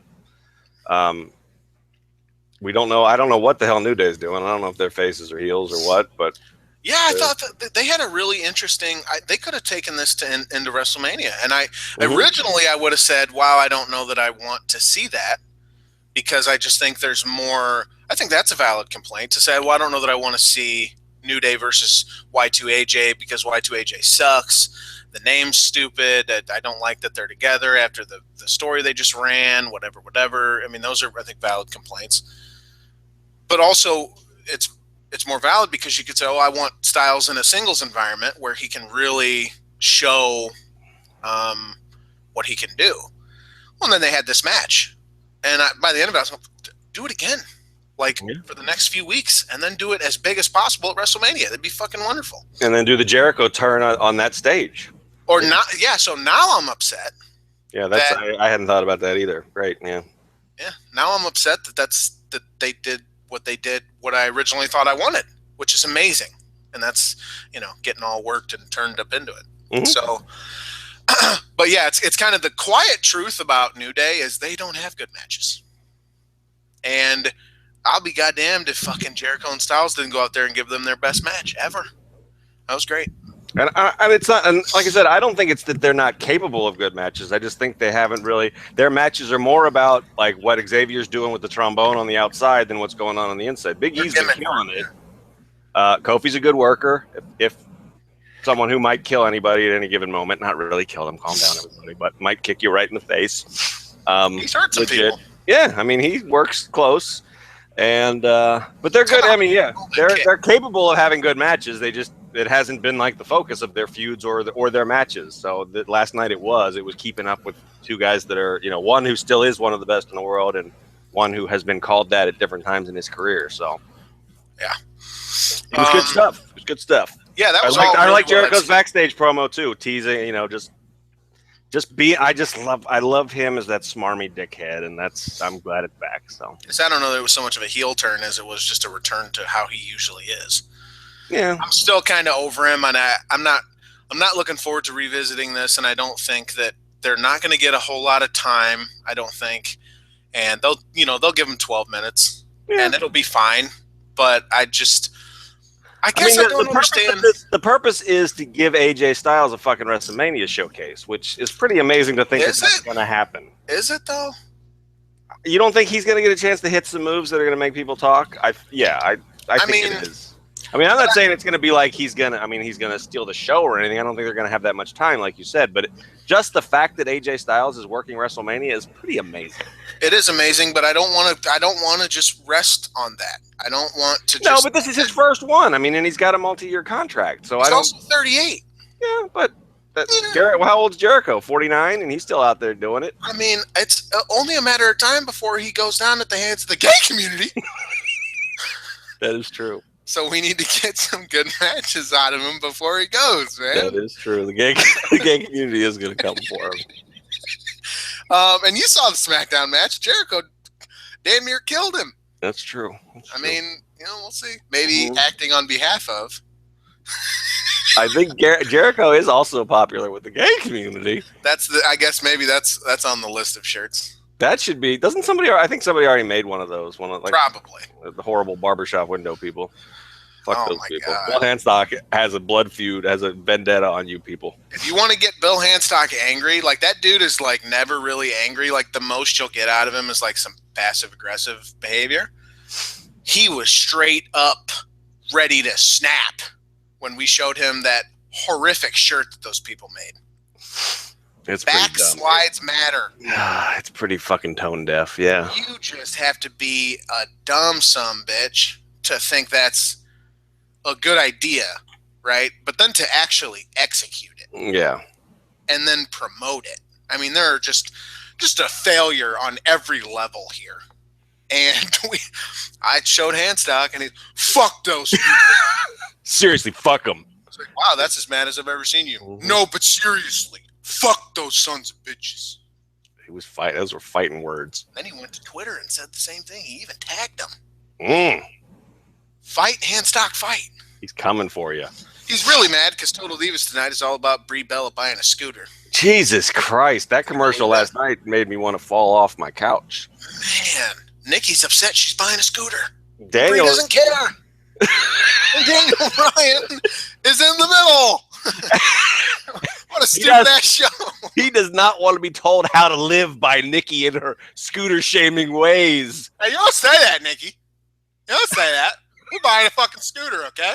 We don't know. I don't know what the hell New Day's doing. I don't know if they're faces or heels or what, but yeah, I thought that they had a really interesting. They could have taken this into WrestleMania, and originally I would have said, "Wow, I don't know that I want to see that," because I just think there's more. I think that's a valid complaint to say, "Well, I don't know that I want to see New Day versus Y2AJ because Y2AJ sucks. The name's stupid. I don't like that they're together after the story they just ran. Whatever. I mean, those are I think valid complaints, but also it's more valid because you could say, oh, I want Styles in a singles environment where he can really show what he can do. Well, and then they had this match. And by the end of it, I was like, do it again. like for the next few weeks, and then do it as big as possible at WrestleMania. That'd be fucking wonderful. And then do the Jericho turn on that stage. Or not? Yeah. So now I'm upset. Yeah, I hadn't thought about that either. Right? Yeah. Yeah. Now I'm upset that they did what they did, what I originally thought I wanted, which is amazing, and that's getting all worked and turned up into it. Mm-hmm. So, but yeah, it's kind of the quiet truth about New Day is they don't have good matches, and I'll be goddamned if fucking Jericho and Styles didn't go out there and give them their best match ever. That was great. And it's not, and like I said, I don't think it's that they're not capable of good matches. I just think they haven't really. Their matches are more about like what Xavier's doing with the trombone on the outside than what's going on the inside. Big E's been killing it. Kofi's a good worker. If someone who might kill anybody at any given moment, not really kill them, calm down everybody, but might kick you right in the face. He's hurt some people. Yeah, I mean he works close, and but they're good. I mean, yeah, they're capable of having good matches. It hasn't been like the focus of their feuds or their matches. So last night it was keeping up with two guys that are, one who still is one of the best in the world and one who has been called that at different times in his career. So yeah, it was good stuff. It was good stuff. Yeah, that was. I like Jericho's backstage promo too, teasing, I love him as that smarmy dickhead, and I'm glad it's back. So I don't know that it was so much of a heel turn as it was just a return to how he usually is. Yeah, I'm still kind of over him, and I'm not looking forward to revisiting this. And I don't think that they're not going to get a whole lot of time. I don't think, and they'll give him 12 minutes, and it'll be fine. But I guess I don't understand. The purpose is to give AJ Styles a fucking WrestleMania showcase, which is pretty amazing to think that's going to happen. Is it though? You don't think he's going to get a chance to hit some moves that are going to make people talk? I think it is. I mean, I'm not saying it's going to be like he's going to steal the show or anything. I don't think they're going to have that much time, like you said. But just the fact that AJ Styles is working WrestleMania is pretty amazing. It is amazing, but I don't want to just rest on that. I don't want to. No, but this is his first one. I mean, and he's got a multi-year contract. So he's also 38. Yeah, but how old's Jericho? 49, and he's still out there doing it. I mean, it's only a matter of time before he goes down at the hands of the gay community. That is true. So we need to get some good matches out of him before he goes, man. That is true. The gay community is going to come for him. And you saw the SmackDown match. Jericho damn near killed him. That's true. I mean, we'll see. Maybe acting on behalf of. I think Jericho is also popular with the gay community. I guess maybe that's on the list of shirts. That should be. Doesn't somebody? I think somebody already made one of those. Probably the horrible barbershop window people. Fuck those people. God. Bill Handstock has a blood feud, has a vendetta on you people. If you want to get Bill Handstock angry, like that dude is like never really angry. Like the most you'll get out of him is like some passive aggressive behavior. He was straight up ready to snap when we showed him that horrific shirt that those people made. It's Backslides matter. It's pretty fucking tone deaf, yeah. You just have to be a dumb sumbitch to think that's a good idea, right? But then to actually execute it. Yeah. And then promote it. I mean, they're just a failure on every level here. And I showed Handstock, and he fuck those people. Seriously, fuck them. I was like, wow, that's as mad as I've ever seen you. Mm-hmm. No, but seriously. Fuck those sons of bitches. He was fighting. Those were fighting words. Then he went to Twitter and said the same thing. He even tagged them. Fight, Handstock, fight. He's coming for you. He's really mad because Total Divas tonight is all about Brie Bella buying a scooter. Jesus Christ. That commercial last night made me want to fall off my couch. Man, Nikki's upset she's buying a scooter. Daniel Brie doesn't care. And Daniel Bryan is in the middle. What a stupid-ass show. He does not want to be told how to live by Nikki and her scooter-shaming ways. Hey, you don't say that, Nikki. You don't say that. We're buying a fucking scooter, okay?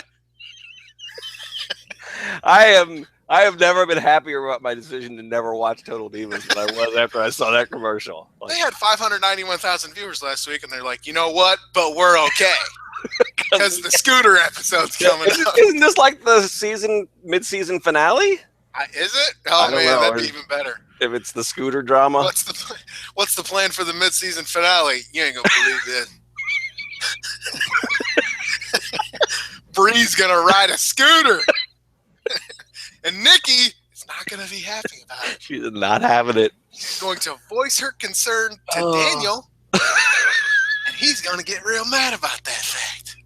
I have never been happier about my decision to never watch Total Divas than I was after I saw that commercial. They had 591,000 viewers last week, and they're like, you know what? But we're okay. Because the scooter episode's coming up. Isn't this like the mid-season finale? Is it? Oh man, that'd be even better. If it's the scooter drama. What's the plan for the mid-season finale? You ain't gonna believe this. Bree's gonna ride a scooter, and Nikki is not gonna be happy about it. She's not having it. She's going to voice her concern to Daniel, and he's gonna get real mad about that fact.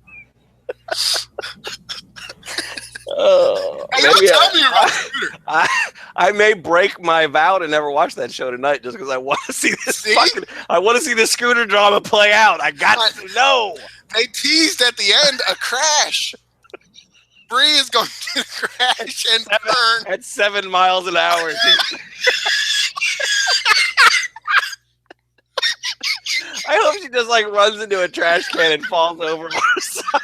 Hey, don't tell me about the scooter. I may break my vow to never watch that show tonight just because I want to see this. I want to see the scooter drama play out. I got to know. They teased at the end a crash. Bree is going to crash and burn at 7 miles an hour. I hope she just like runs into a trash can and falls over on her side.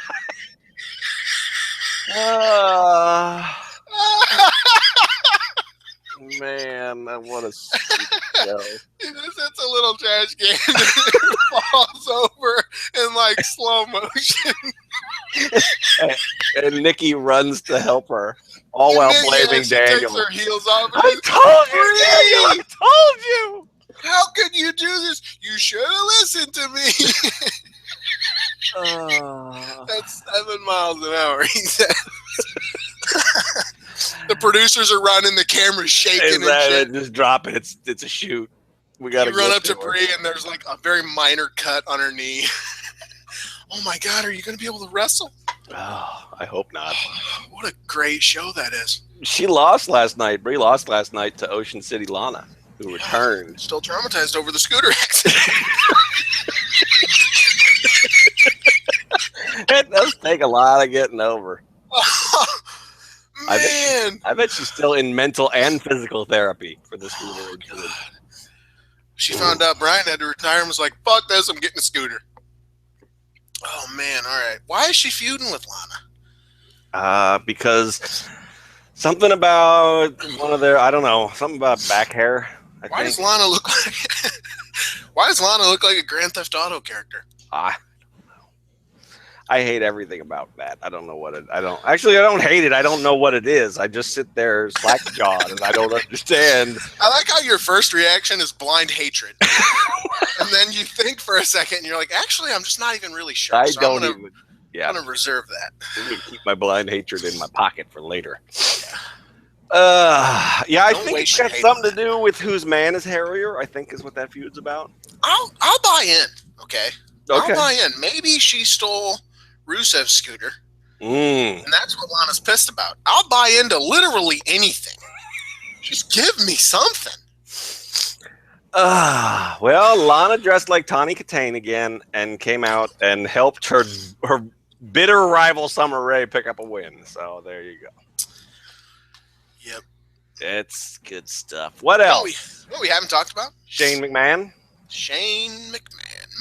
Man, what a stupid show. He just hits a little trash can and falls over in like slow motion. And Nikki runs to help her, all while blaming Daniel. Takes her heels off. I told you, Daniel! I told you! How could you do this? You should have listened to me. That's 7 miles an hour, he said. The producers are running, the camera's shaking and shit. Just drop it. It's a shoot. We got to run up to Bree, and there's like a very minor cut on her knee. Oh my God, are you going to be able to wrestle? Oh, I hope not. What a great show that is. She lost last night. Bree lost last night to Ocean City Lana, who returned. Still traumatized over the scooter accident. It does take a lot of getting over. Oh, man. I bet she's still in mental and physical therapy for this scooter incident. She found out Brian had to retire and was like, fuck this, I'm getting a scooter. Oh, man. All right. Why is she feuding with Lana? Because something about one of their, I don't know, something about back hair. Why does Lana look like a Grand Theft Auto character? I hate everything about that. I don't know what it. I don't hate it. I don't know what it is. I just sit there slack-jawed and I don't understand. I like how your first reaction is blind hatred, and then you think for a second and you're like, actually, I'm just not even really sure. I'm gonna reserve that. I'm gonna keep my blind hatred in my pocket for later. I think it's got something to do with whose man is hairier. I think is what that feud's about. I'll buy in. Okay. I'll buy in. Maybe she stole Rusev's scooter, and that's what Lana's pissed about. I'll buy into literally anything. Just give me something. Well, Lana dressed like Tawny Katane again and came out and helped her bitter rival Summer Rae pick up a win. So there you go. Yep. It's good stuff. What else? What we haven't talked about? Shane McMahon.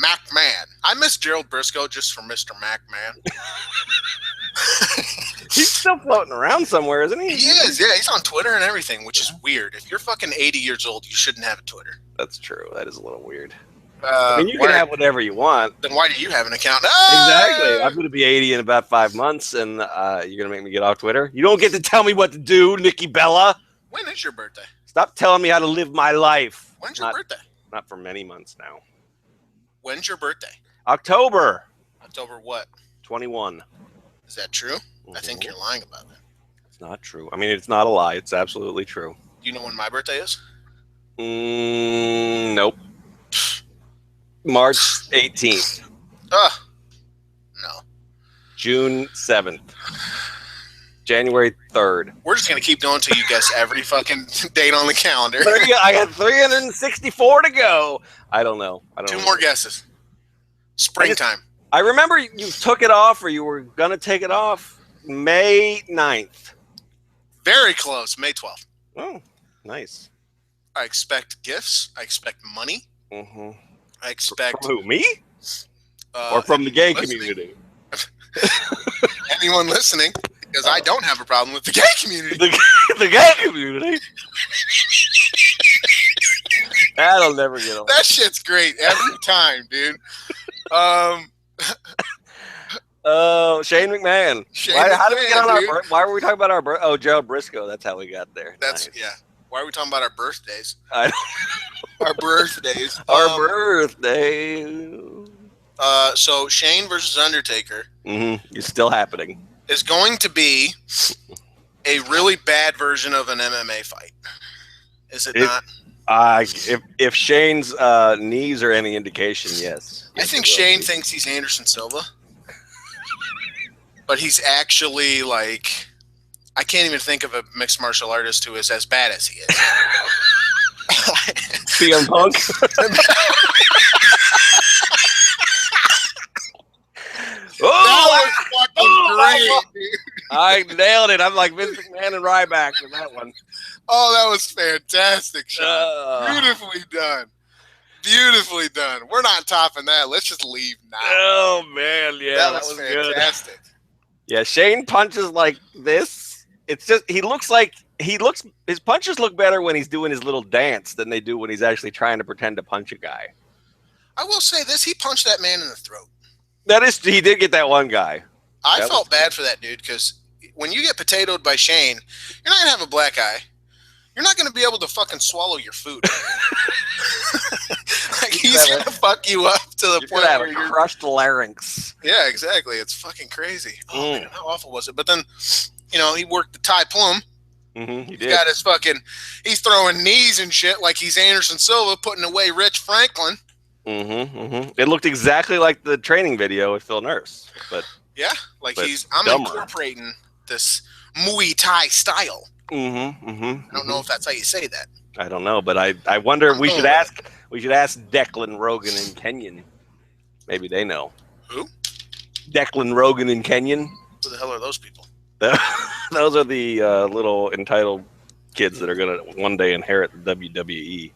McMahon. I miss Gerald Briscoe just for Mr. McMahon. He's still floating around somewhere, isn't he? He is, yeah. He's on Twitter and everything, which is weird. If you're fucking 80 years old, you shouldn't have a Twitter. That's true. That is a little weird. I mean, you can have whatever you want. Then why do you have an account? Exactly. I'm going to be 80 in about 5 months, and you're going to make me get off Twitter? You don't get to tell me what to do, Nikki Bella. When is your birthday? Stop telling me how to live my life. When's your birthday? Not for many months now. When's your birthday? October. October what? 21. Is that true? Mm-hmm. I think you're lying about that. It's not true. I mean, it's not a lie. It's absolutely true. Do you know when my birthday is? Nope. March 18th. No. June 7th. January 3rd. We're just going to keep going until you guess every fucking date on the calendar. I got 364 to go. I don't know. Two more guesses. Springtime. I remember you took it off, or you were going to take it off May 9th. Very close. May 12th. Oh, nice. I expect gifts. I expect money. Mm-hmm. I expect... From who, me? Or from the gay community? Anyone listening, because I don't have a problem with the gay community. The gay community? That'll never get old. That shit's great every time, dude. Shane McMahon. How did we get on our why were we talking about our birth? Oh, Gerald Briscoe. That's how we got there. That's nice. Yeah. Why are we talking about our birthdays? Our birthdays. Our birthdays. So Shane versus Undertaker It's still happening. is going to be a really bad version of an MMA fight. Is it not? If Shane's knees are any indication, yes. I think Shane thinks he's Anderson Silva, but he's actually like, I can't even think of a mixed martial artist who is as bad as he is. CM Punk. That was fucking great, dude. I nailed it. I'm like Vince McMahon and Ryback in that one. Oh, that was fantastic, Sean. Beautifully done. Beautifully done. We're not topping that. Let's just leave now. Oh man, yeah, that was fantastic. Good. Yeah, Shane punches like this. It's just his punches look better when he's doing his little dance than they do when he's actually trying to pretend to punch a guy. I will say this: he punched that man in the throat. He did get that one guy. I felt bad for that dude because when you get potatoed by Shane, you're not gonna have a black eye. You're not gonna be able to fucking swallow your food. Like he's gonna fuck you up to the point where you're crushed larynx. Yeah, exactly. It's fucking crazy. Oh man, how awful was it? But then, he worked the Ty Plum. He did. He's got his he's throwing knees and shit like he's Anderson Silva putting away Rich Franklin. It looked exactly like the training video with Phil Nurse, but yeah, I'm incorporating this Muay Thai style. I don't know if that's how you say that. I don't know, but I wonder. We should ask Declan, Rogan, and Kenyon. Maybe they know. Who? Declan, Rogan, and Kenyon. Who the hell are those people? Those are the little entitled kids that are gonna one day inherit the WWE.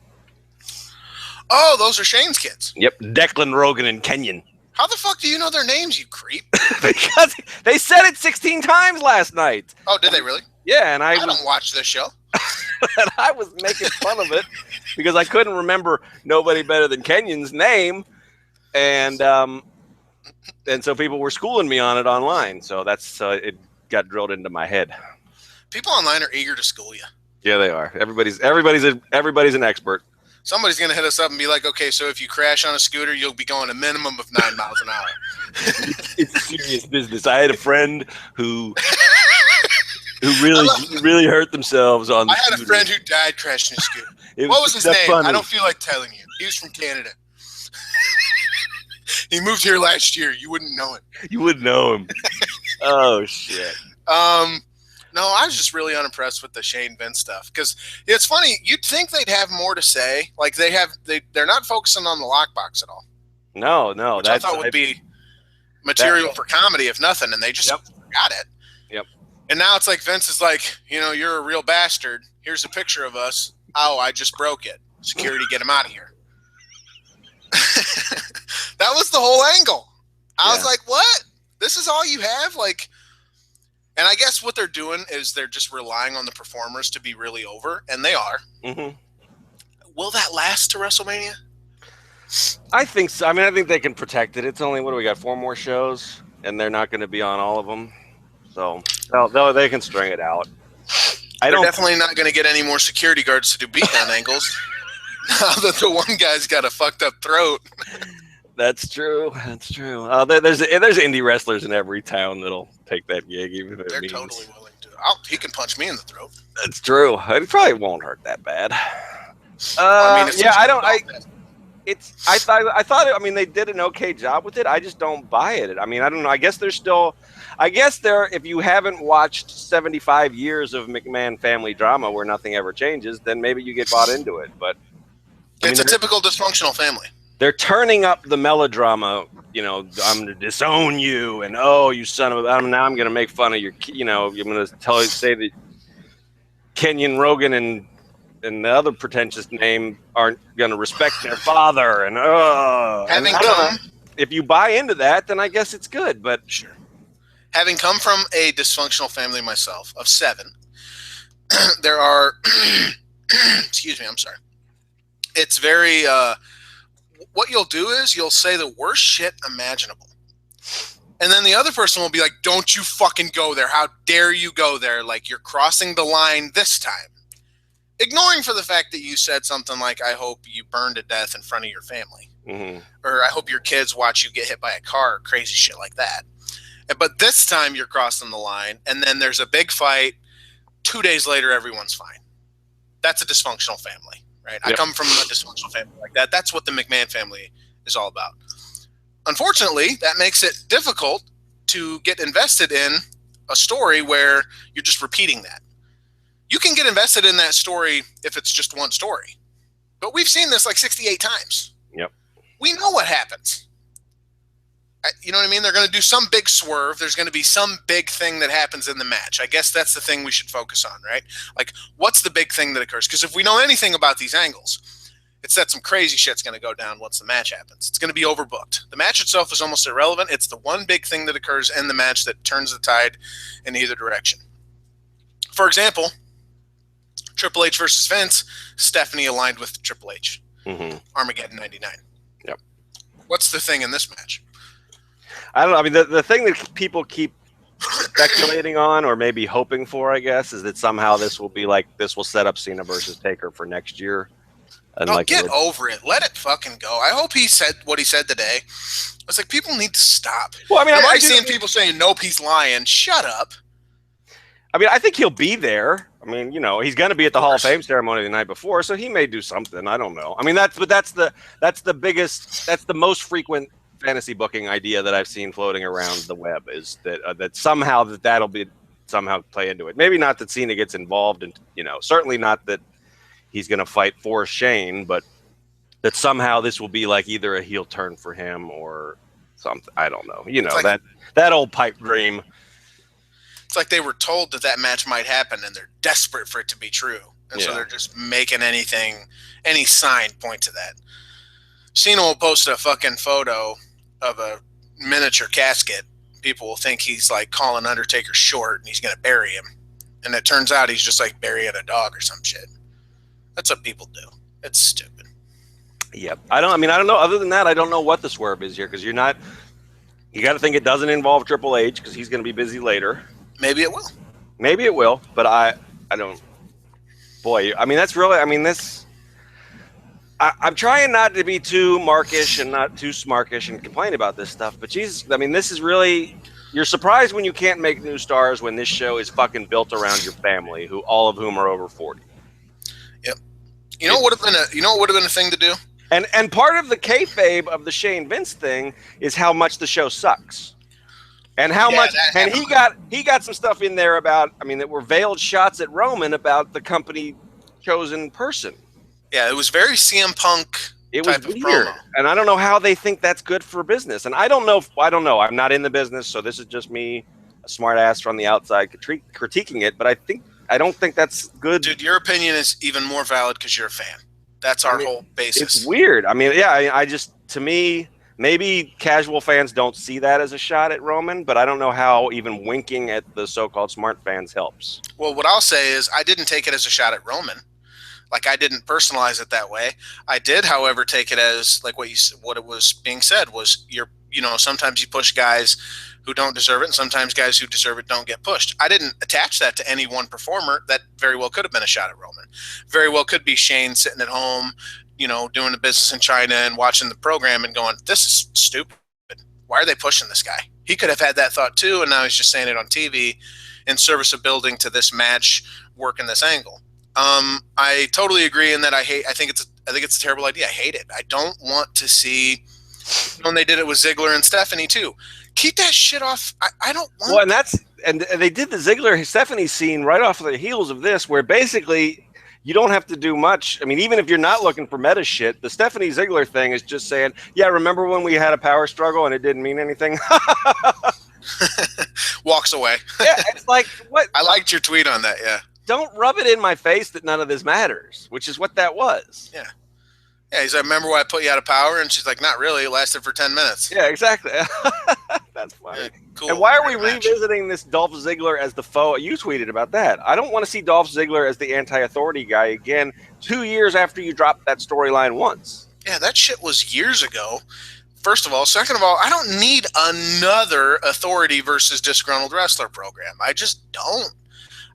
Oh, those are Shane's kids. Yep, Declan, Rogan, and Kenyon. How the fuck do you know their names, you creep? Because they said it 16 times last night. Oh, did they really? Yeah, and I don't watch this show. And I was making fun of it because I couldn't remember nobody better than Kenyon's name, and so people were schooling me on it online. So that's it got drilled into my head. People online are eager to school you. Yeah, they are. Everybody's an expert. Somebody's going to hit us up and be like, okay, so if you crash on a scooter, you'll be going a minimum of 9 miles an hour. It's serious business. I had a friend who really hurt themselves on the scooter. I had a friend who died crashing a scooter. What was his name? Funny. I don't feel like telling you. He was from Canada. He moved here last year. You wouldn't know it. You wouldn't know him. Oh, shit. No, I was just really unimpressed with the Shane Vince stuff because it's funny. You'd think they'd have more to say. Like they're not focusing on the lockbox at all. No, which I thought would be material for comedy, if nothing, and they just got it. Yep. And now it's like Vince is like, you're a real bastard. Here's a picture of us. Oh, I just broke it. Security, get him out of here. That was the whole angle. I was like, what? This is all you have? Like. And I guess what they're doing is they're just relying on the performers to be really over, and they are. Will that last to WrestleMania? I think so. I mean, I think they can protect it. It's only, what do we got, 4 more shows, and they're not going to be on all of them. So they can string it out. They're definitely not going to get any more security guards to do beatdown angles now that the one guy's got a fucked up throat. That's true. There's indie wrestlers in every town that'll take that gig, even if they're totally willing to. He can punch me in the throat. That's true. It probably won't hurt that bad. I thought. I mean, they did an okay job with it. I just don't buy it. I mean, I don't know. I guess if you haven't watched 75 years of McMahon family drama where nothing ever changes, then maybe you get bought into it. But it's a typical dysfunctional family. They're turning up the melodrama, I'm going to disown you, and you son of a... now I'm going to make fun of your... I'm going to say that Kenyon, Rogan, and the other pretentious name aren't going to respect their father, and if you buy into that, then I guess it's good, but... Sure. Having come from a dysfunctional family myself, of 7, there are... excuse me, I'm sorry. It's very... what you'll do is you'll say the worst shit imaginable. And then the other person will be like, don't you fucking go there. How dare you go there? Like, you're crossing the line this time. ignoring for the fact that you said something like, I hope you burn to death in front of your family. Mm-hmm. Or I hope your kids watch you get hit by a car, or crazy shit like that. But this time you're crossing the line, and then there's a big fight. 2 days later, everyone's fine. That's a dysfunctional family, right? Yep. I come from a dysfunctional family like that. That's what the McMahon family is all about. Unfortunately, that makes it difficult to get invested in a story where you're just repeating that. You can get invested in that story if it's just one story. But we've seen this like 68 times. Yep. We know what happens. You know what I mean? They're going to do some big swerve. There's going to be some big thing that happens in the match. I guess that's the thing we should focus on, right? Like, what's the big thing that occurs? Because if we know anything about these angles, it's that some crazy shit's going to go down once the match happens. It's going to be overbooked. The match itself is almost irrelevant. It's the one big thing that occurs in the match that turns the tide in either direction. For example, Triple H versus Vince, Stephanie aligned with Triple H. Mm-hmm. Armageddon 99. Yep. What's the thing in this match? I don't know. I mean, the thing that people keep speculating on, or maybe hoping for, I guess, is that somehow this will set up Cena versus Taker for next year. And no, get over it. Let it fucking go. I hope he said what he said today. It's like, people need to stop. Well, I mean, I'm already seeing people saying, nope, he's lying. Shut up. I mean, I think he'll be there. I mean, you know, he's going to be at the Hall of Fame ceremony the night before, so he may do something. I don't know. I mean, that's the most frequent fantasy booking idea that I've seen floating around the web, is that somehow that'll be somehow play into it. Maybe not that Cena gets involved, and certainly not that he's going to fight for Shane, but that somehow this will be like either a heel turn for him or something. I don't know. Like, that old pipe dream. It's like they were told that match might happen, and they're desperate for it to be true, and so they're just making any sign point to that. Cena will post a fucking photo of a miniature casket. People will think he's like calling Undertaker short and he's going to bury him. And it turns out he's just like burying a dog or some shit. That's what people do. It's stupid. Yep. I don't know. Other than that, I don't know what the swerve is here, because you got to think it doesn't involve Triple H, because he's going to be busy later. Maybe it will. Maybe it will, but I don't. Boy, I mean, that's really, I mean, this. I'm trying not to be too markish and not too smarkish and complain about this stuff, but Jesus, I mean, this is really, you're surprised when you can't make new stars when this show is fucking built around your family, all of whom are over 40. Yep. You know what would have been a thing to do? And part of the kayfabe of the Shane Vince thing is how much the show sucks. And how much, and he got some stuff in there about, I mean, that were veiled shots at Roman about the company chosen person. Yeah, it was very CM Punk. It was weird, and I don't know how they think that's good for business. And I don't know. I'm not in the business, so this is just me, a smart ass from the outside, critiquing it. But I don't think that's good. Dude, your opinion is even more valid because you're a fan. That's our whole basis. It's weird. I mean, I just, to me, maybe casual fans don't see that as a shot at Roman, but I don't know how even winking at the so-called smart fans helps. Well, what I'll say is I didn't take it as a shot at Roman. Like, I didn't personalize it that way. I did, however, take it as like what it was being said was sometimes you push guys who don't deserve it, and sometimes guys who deserve it don't get pushed. I didn't attach that to any one performer. That very well could have been a shot at Roman. Very well could be Shane sitting at home, doing the business in China and watching the program and going, "This is stupid. Why are they pushing this guy?" He could have had that thought too, and now he's just saying it on TV in service of building to this match, working this angle. I totally agree in that I think it's a terrible idea. I hate it. I don't want to see when they did it with Ziggler and Stephanie too. Keep that shit off. I don't want. Well, and they did the Ziggler Stephanie scene right off the heels of this, where basically you don't have to do much. I mean, even if you're not looking for meta shit, the Stephanie Ziggler thing is just saying, yeah, remember when we had a power struggle and it didn't mean anything? Walks away. Yeah, it's like, what? I liked your tweet on that, yeah. Don't rub it in my face that none of this matters, which is what that was. Yeah. Yeah, he's like, remember when I put you out of power? And she's like, not really. It lasted for 10 minutes. Yeah, exactly. That's funny. Yeah, cool. And why are we revisiting this Dolph Ziggler as the foe? You tweeted about that. I don't want to see Dolph Ziggler as the anti-authority guy again 2 years after you dropped that storyline once. Yeah, that shit was years ago. First of all. Second of all, I don't need another authority versus disgruntled wrestler program. I just don't.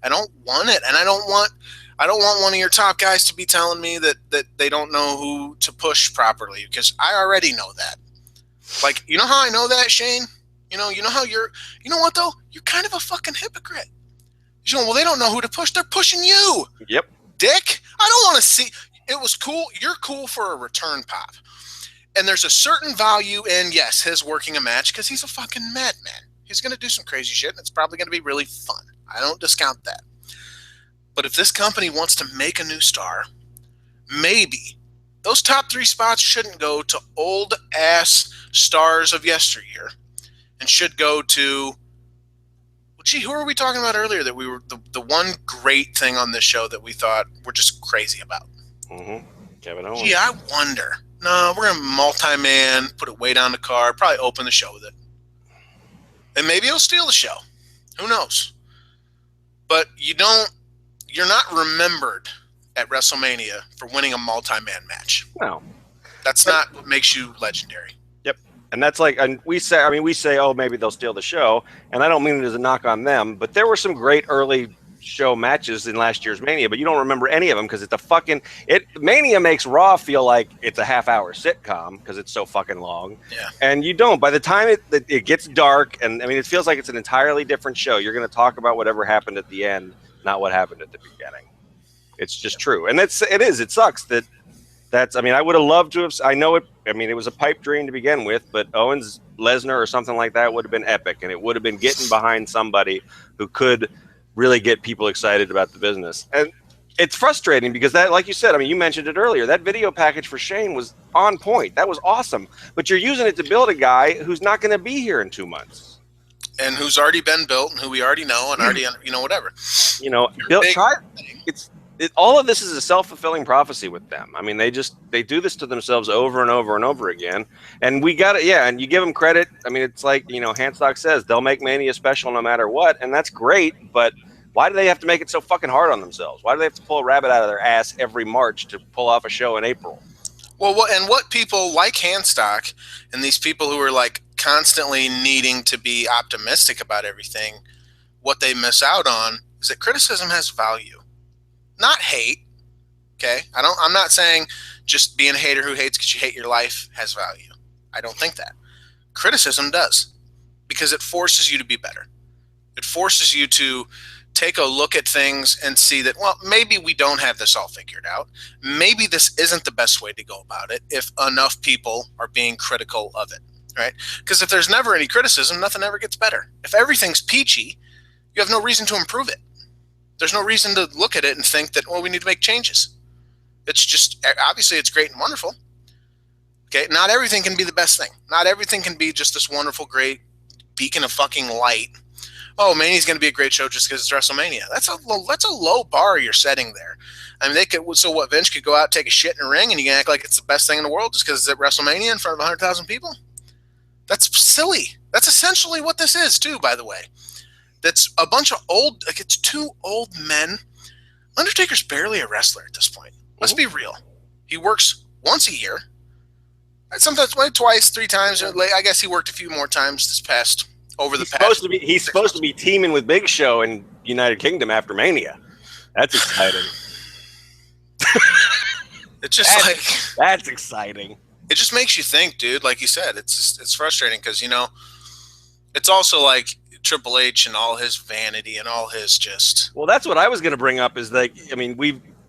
I don't want it. And I don't want I don't want one of your top guys to be telling me that they don't know who to push properly, because I already know that. Like, you know how I know that, Shane? You know how you know what, though? You're kind of a fucking hypocrite. You know, well, they don't know who to push. They're pushing you. Yep. Dick. I don't want to see. It was cool. You're cool for a return pop. And there's a certain value in, yes, his working a match, because he's a fucking madman. He's going to do some crazy shit, and it's probably going to be really fun. I don't discount that. But if this company wants to make a new star, maybe those top 3 spots shouldn't go to old-ass stars of yesteryear, and should go to, gee, who were we talking about earlier that we were the one great thing on this show that we thought we're just crazy about? Kevin Owens. Gee, I wonder. No, we're going to multi-man, put it way down the card, probably open the show with it. And maybe he'll steal the show. Who knows? But you're not remembered at WrestleMania for winning a multi-man match. No. That's not what makes you legendary. Yep. And that's like, and we say, oh, maybe they'll steal the show. And I don't mean it as a knock on them, but there were some great early show matches in last year's Mania, but you don't remember any of them because Mania makes Raw feel like it's a half-hour sitcom because it's so fucking long. Yeah. And you don't. By the time it gets dark, and I mean, it feels like it's an entirely different show. You're going to talk about whatever happened at the end, not what happened at the beginning. It's just true. And it sucks that's, I mean, I would have loved to have, I know it, I mean, it was a pipe dream to begin with, but Owens, Lesnar or something like that would have been epic, and it would have been getting behind somebody who could really get people excited about the business. And it's frustrating because that, like you said, I mean, you mentioned it earlier, that video package for Shane was on point. That was awesome. But you're using it to build a guy who's not going to be here in 2 months. And who's already been built and who we already know and already, whatever. All of this is a self-fulfilling prophecy with them. I mean, they do this to themselves over and over and over again. And we got it. Yeah. And you give them credit. I mean, it's like, Handstock says they'll make Mania special no matter what. And that's great. But why do they have to make it so fucking hard on themselves? Why do they have to pull a rabbit out of their ass every March to pull off a show in April? Well, what people like Handstock and these people who are like constantly needing to be optimistic about everything, what they miss out on is that criticism has value, not hate. Okay, I'm not saying just being a hater who hates because you hate your life has value. I don't think that. Criticism does, because it forces you to be better. It forces you to take a look at things and see that, well, maybe we don't have this all figured out. Maybe this isn't the best way to go about it if enough people are being critical of it, right? Because if there's never any criticism, nothing ever gets better. If everything's peachy, you have no reason to improve it. There's no reason to look at it and think that, well, we need to make changes. It's just, obviously it's great and wonderful. Okay, not everything can be the best thing. Not everything can be just this wonderful, great beacon of fucking light. Oh, Mania's going to be a great show just because it's WrestleMania. That's a low bar you're setting there. I mean, Vince could go out, take a shit in a ring, and you can act like it's the best thing in the world just because it's at WrestleMania in front of 100,000 people? That's silly. That's essentially what this is, too, by the way. That's a bunch of it's 2 old men. Undertaker's barely a wrestler at this point. Let's be real. He works once a year. Sometimes twice, 3 times. I guess he worked a few more times this past He's supposed to be teaming with Big Show in United Kingdom after Mania. That's exciting. It's just that's exciting. It just makes you think, dude. Like you said, it's frustrating because it's also like Triple H and all his vanity and all his just. Well, that's what I was going to bring up. Is like, I mean,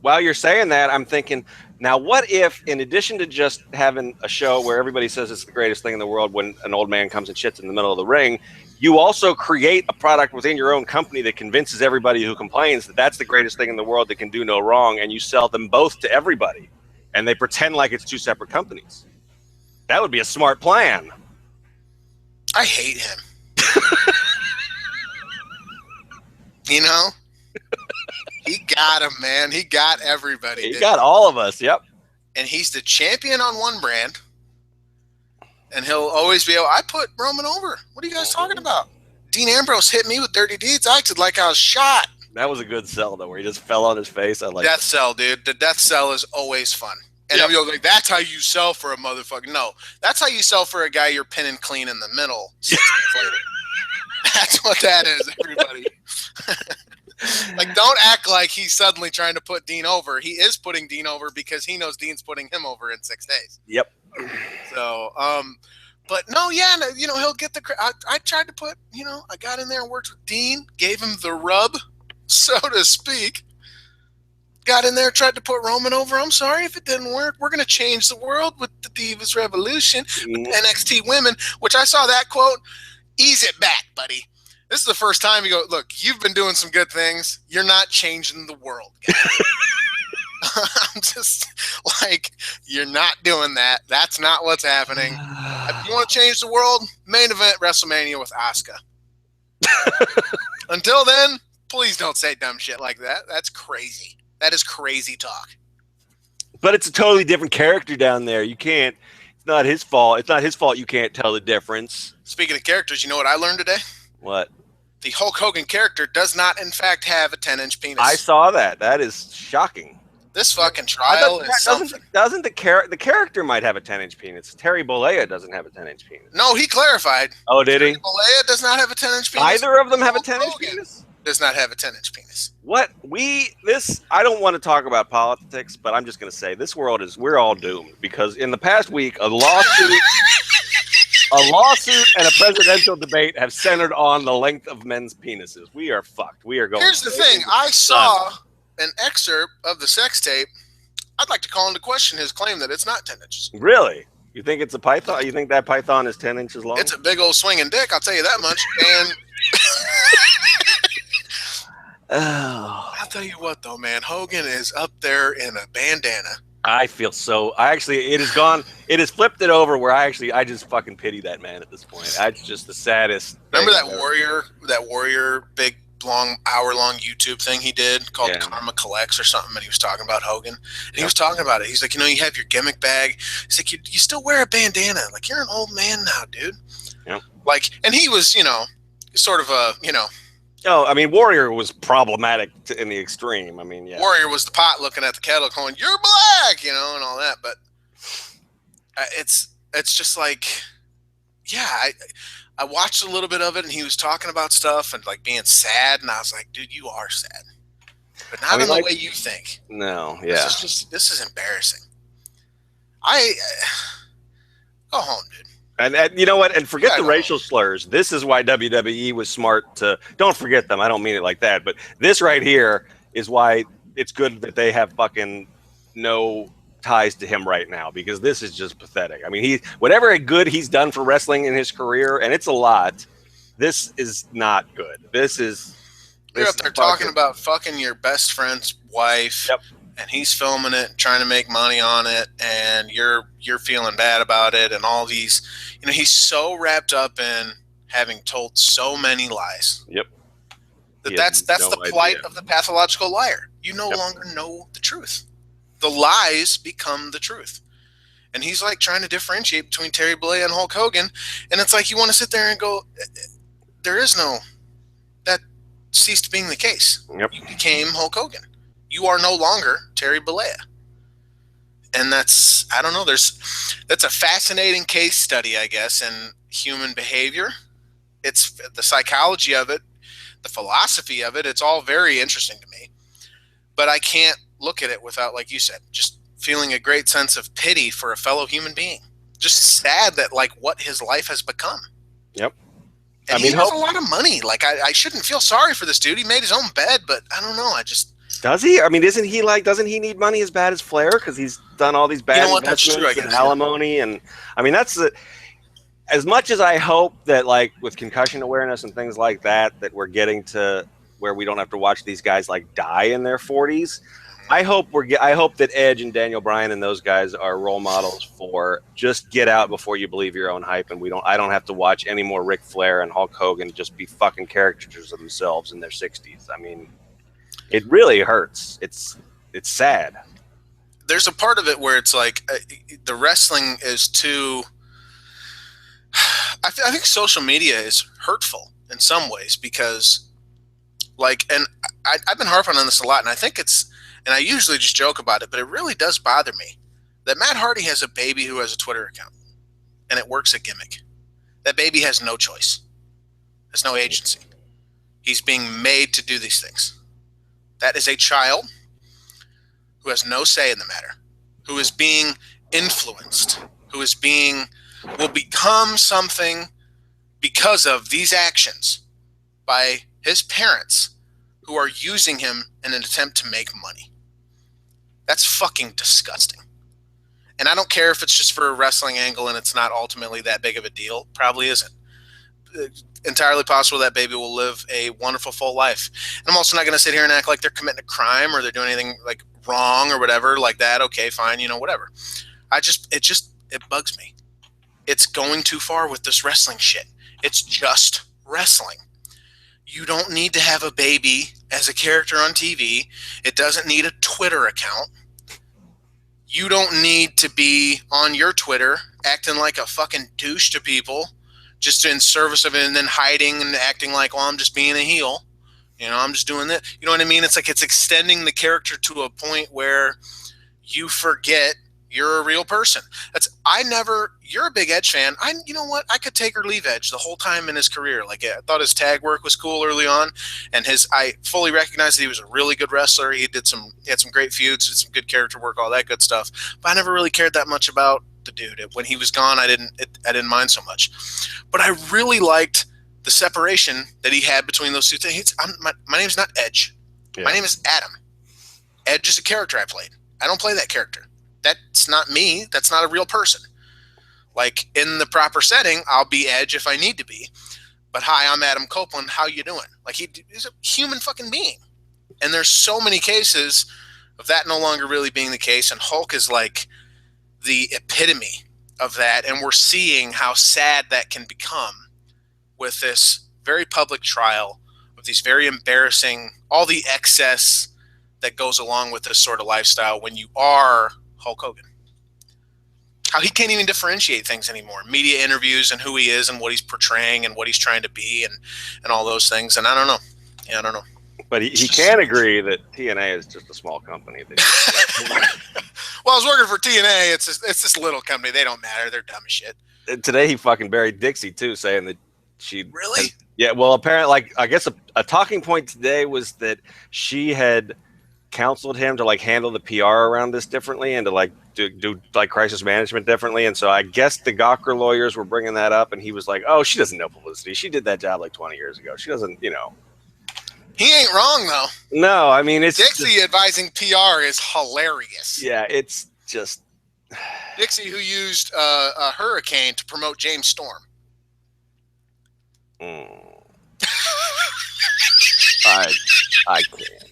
while you're saying that, I'm thinking, now what if, in addition to just having a show where everybody says it's the greatest thing in the world when an old man comes and shits in the middle of the ring, you also create a product within your own company that convinces everybody who complains that that's the greatest thing in the world that can do no wrong, and you sell them both to everybody, and they pretend like it's 2 separate companies. That would be a smart plan. I hate him. He got him, man. He got everybody. He got all of us, yep. And he's the champion on one brand. And he'll always be I put Roman over. What are you guys talking about? Dean Ambrose hit me with dirty deeds. I acted like I was shot. That was a good sell, though, where he just fell on his face. I like Death Cell, dude. The Death Cell is always fun. And I'm like, that's how you sell for a motherfucker. No, that's how you sell for a guy you're pinning clean in the middle. 6 months later. That's what that is, everybody. Like, don't act like he's suddenly trying to put Dean over. He is putting Dean over because he knows Dean's putting him over in 6 days. Yep. So, but no, yeah, he'll get the. I tried to put, I got in there and worked with Dean, gave him the rub, so to speak. Got in there, tried to put Roman over. I'm sorry if it didn't work. We're going to change the world with the Divas Revolution, with NXT women, which I saw that quote. Ease it back, buddy. This is the first time you go, look, you've been doing some good things. You're not changing the world, guys. I'm just like, you're not doing that. That's not what's happening. If you want to change the world, main event WrestleMania with Asuka. Until then, please don't say dumb shit like that. That's crazy. That is crazy talk. But it's a totally different character down there. You can't. It's not his fault. It's not his fault you can't tell the difference. Speaking of characters, you know what I learned today? What? The Hulk Hogan character does not, in fact, have a 10-inch penis. I saw that. That is shocking. This fucking trial is something. Doesn't the character might have a 10-inch penis? Terry Bollea doesn't have a 10-inch penis. No, he clarified. Oh, did he? Terry Bollea does not have a 10-inch penis. Either of them have a 10-inch penis? Does not have a 10-inch penis. What? I don't want to talk about politics, but I'm just going to say this world we're all doomed because in the past week, a lawsuit and a presidential debate have centered on the length of men's penises. We are fucked. We are going. Here's the thing. I saw an excerpt of the sex tape. I'd like to call into question his claim that it's not 10 inches. Really? You think it's a python? You think that python is 10 inches long? It's a big old swinging dick, I'll tell you that much. And I'll tell you what, though, man. Hogan is up there in a bandana. I feel so. It has flipped it over where I just fucking pity that man at this point. That's just the saddest. Remember that warrior big long hour-long YouTube thing he did called Karma Collects or something, and he was talking about Hogan. And he was talking about it. He's like, you have your gimmick bag. He's like, you still wear a bandana. Like, you're an old man now, dude. Yeah. Like, and he was, sort of a, Oh, I mean, Warrior was problematic in the extreme. I mean, yeah. Warrior was the pot looking at the kettle going, you're black, and all that. But it's just like, yeah, I watched a little bit of it, and he was talking about stuff and, like, being sad, and I was like, dude, you are sad. But not in the way you think. No, yeah. This is embarrassing. Go home, dude. And you know what? And forget the racial slurs. This is why WWE was smart to – don't forget them. I don't mean it like that. But this right here is why it's good that they have fucking no ties to him right now because this is just pathetic. I mean, whatever good he's done for wrestling in his career, and it's a lot, this is not good. You're up there talking about fucking your best friend's wife. Yep. And he's filming it, trying to make money on it, and you're feeling bad about it, and all these, he's so wrapped up in having told so many lies. Yep. That's the plight of the pathological liar. You no longer know the truth. The lies become the truth. And he's like trying to differentiate between Terry Bollea and Hulk Hogan, and it's like you want to sit there and go, there is no, that ceased being the case. Yep. You became Hulk Hogan. You are no longer Terry Bollea. And that's a fascinating case study, I guess, in human behavior. It's the psychology of it, the philosophy of it. It's all very interesting to me. But I can't look at it without, like you said, just feeling a great sense of pity for a fellow human being. Just sad that, like, what his life has become. Yep. And he has a lot of money. Like, I shouldn't feel sorry for this dude. He made his own bed, but I don't know. Does he? I mean, doesn't he need money as bad as Flair because he's done all these bad investments and alimony? And I mean, as much as I hope that, like, with concussion awareness and things like that we're getting to where we don't have to watch these guys like die in their 40s. I hope that Edge and Daniel Bryan and those guys are role models for just get out before you believe your own hype, and I don't have to watch any more Ric Flair and Hulk Hogan just be fucking caricatures of themselves in their 60s. I mean, it really hurts. It's sad. There's a part of it where it's like the wrestling is too. I think social media is hurtful in some ways because, like, and I've been harping on this a lot, and I think and I usually just joke about it, but it really does bother me that Matt Hardy has a baby who has a Twitter account, and it works a gimmick. That baby has no choice. There's no agency. He's being made to do these things. That is a child who has no say in the matter, who is being influenced, will become something because of these actions by his parents who are using him in an attempt to make money. That's fucking disgusting. And I don't care if it's just for a wrestling angle and it's not ultimately that big of a deal. Probably isn't. Entirely possible that baby will live a wonderful, full life. And I'm also not going to sit here and act like they're committing a crime or they're doing anything like wrong or whatever like that. Okay, fine, whatever. It bugs me. It's going too far with this wrestling shit. It's just wrestling. You don't need to have a baby as a character on TV. It doesn't need a Twitter account. You don't need to be on your Twitter acting like a fucking douche to people just in service of it and then hiding and acting like, well, I'm just being a heel. I'm just doing that. You know what I mean? It's like it's extending the character to a point where you forget you're a real person. You're a big Edge fan. You know what? I could take or leave Edge the whole time in his career. Like, I thought his tag work was cool early on, and I fully recognized that he was a really good wrestler. He had some great feuds, did some good character work, all that good stuff. But I never really cared that much about the dude. When he was gone, I didn't mind so much. But I really liked the separation that he had between those two things. My name's not Edge. Yeah. My name is Adam. Edge is a character I played. I don't play that character. That's not me. That's not a real person. Like, in the proper setting, I'll be Edge if I need to be. But hi, I'm Adam Copeland. How you doing? Like, he's a human fucking being. And there's so many cases of that no longer really being the case. And Hulk is like the epitome of that. And we're seeing how sad that can become with this very public trial of these very embarrassing, all the excess that goes along with this sort of lifestyle when you are Hulk Hogan. How he can't even differentiate things anymore. Media interviews and who he is and what he's portraying and what he's trying to be and all those things. And I don't know. Yeah, I don't know. But he can agree that TNA is just a small company. Well, I was working for TNA. It's this little company. They don't matter. They're dumb as shit. And today he fucking buried Dixie too, saying that she really. Yeah. Well, apparently, I guess a talking point today was that she had counseled him to like handle the PR around this differently and to like do like crisis management differently. And so I guess the Gawker lawyers were bringing that up, and he was like, "Oh, she doesn't know publicity. She did that job like 20 years ago. She doesn't, He ain't wrong though. No, I mean, it's Dixie just, advising PR is hilarious. Yeah, it's just Dixie, who used a hurricane to promote James Storm. I can't.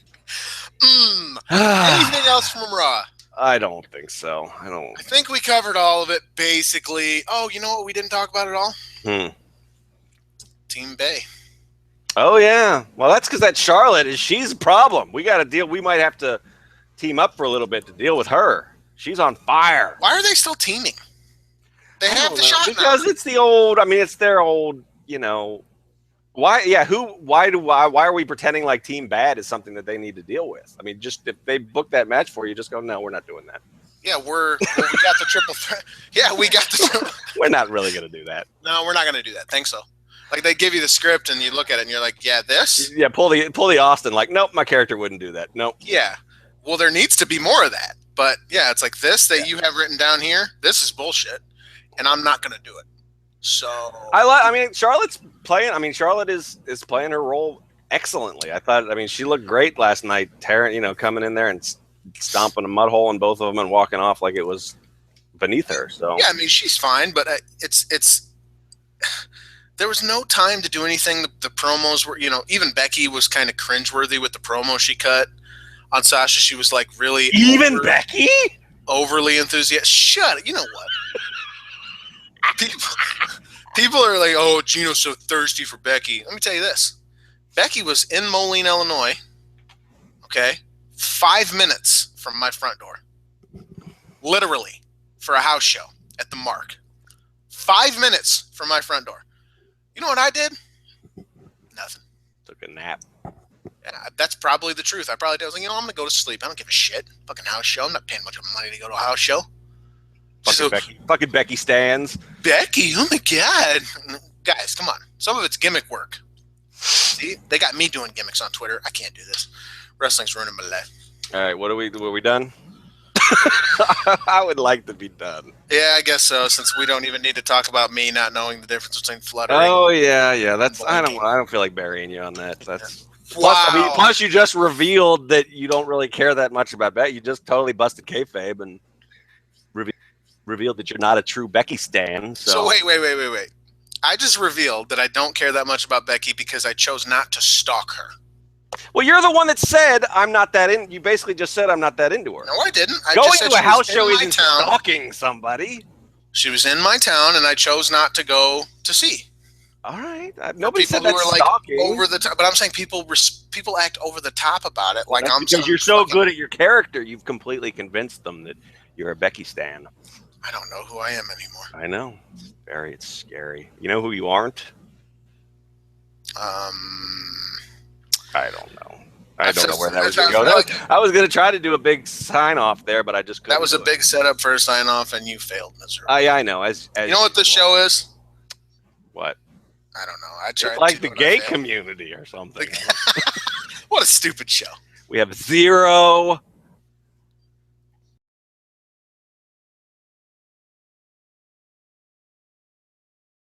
Anything else from Raw? I don't think so. I think we covered all of it, basically. Oh, you know what we didn't talk about at all? Team Bay. Oh, yeah. Well, that's because that Charlotte, she's a problem. We got to deal. We might have to team up for a little bit to deal with her. She's on fire. Why are they still teaming? They have the shot because now. It's the old, it's their old, Why? Yeah. Why are we pretending like Team Bad is something that they need to deal with? I mean, just if they book that match for you, just go. No, we're not doing that. Yeah, we got the triple threat. Yeah, we got the triple. We're not really going to do that. No, we're not going to do that. Think so? Like they give you the script and you look at it and you're like, yeah, this. Yeah, pull the Austin. Like, nope, my character wouldn't do that. Nope. Yeah. Well, there needs to be more of that. But yeah, it's like this that you have written down here. This is bullshit, and I'm not going to do it. So Charlotte's playing. Charlotte is playing her role excellently. I thought. She looked great last night. Tearing, coming in there and stomping a mud hole in both of them and walking off like it was beneath her. So yeah, she's fine, but it's. There was no time to do anything. The promos were, even Becky was kind of cringeworthy with the promo she cut on Sasha. She was like really Becky overly enthusiastic. Shut it. You know what? People are like, oh, Gino's so thirsty for Becky. Let me tell you this. Becky was in Moline, Illinois, okay, 5 minutes from my front door. Literally, for a house show at the Mark. 5 minutes from my front door. You know what I did? Nothing. Took a nap. Yeah, that's probably the truth. I probably did. I was like, I'm going to go to sleep. I don't give a shit. Fucking house show. I'm not paying much money to go to a house show. Fucking Becky stands. Becky, oh my God. Guys, come on. Some of it's gimmick work. See, they got me doing gimmicks on Twitter. I can't do this. Wrestling's ruining my life. All right, were we done? I would like to be done. Yeah, I guess so. Since we don't even need to talk about me not knowing the difference between fluttering. Oh yeah. That's I don't feel like burying you on that. That's wow. Plus, you just revealed that you don't really care that much about Becky. You just totally busted kayfabe and revealed that you're not a true Becky stan. So wait. I just revealed that I don't care that much about Becky because I chose not to stalk her. Well, you're the one that said I'm not that in. You basically just said I'm not that into her. No, I didn't. Going to a house show isn't stalking somebody. She was in my town, and I chose not to go to see. All right. Nobody said that's stalking. Like over the top, but I'm saying people act over the top about it. Like that's because you're so good at your character, you've completely convinced them that you're a Becky stan. I don't know who I am anymore. I know. It's scary. You know who you aren't? I don't know. I don't know where that was going to go. I was going to try to do a big sign off there, but I just couldn't. That was a big setup for a sign off, and you failed miserably. Yeah, I know. As you know what the show is? What? I don't know. I tried. It's like the gay community or something. What a stupid show. We have 0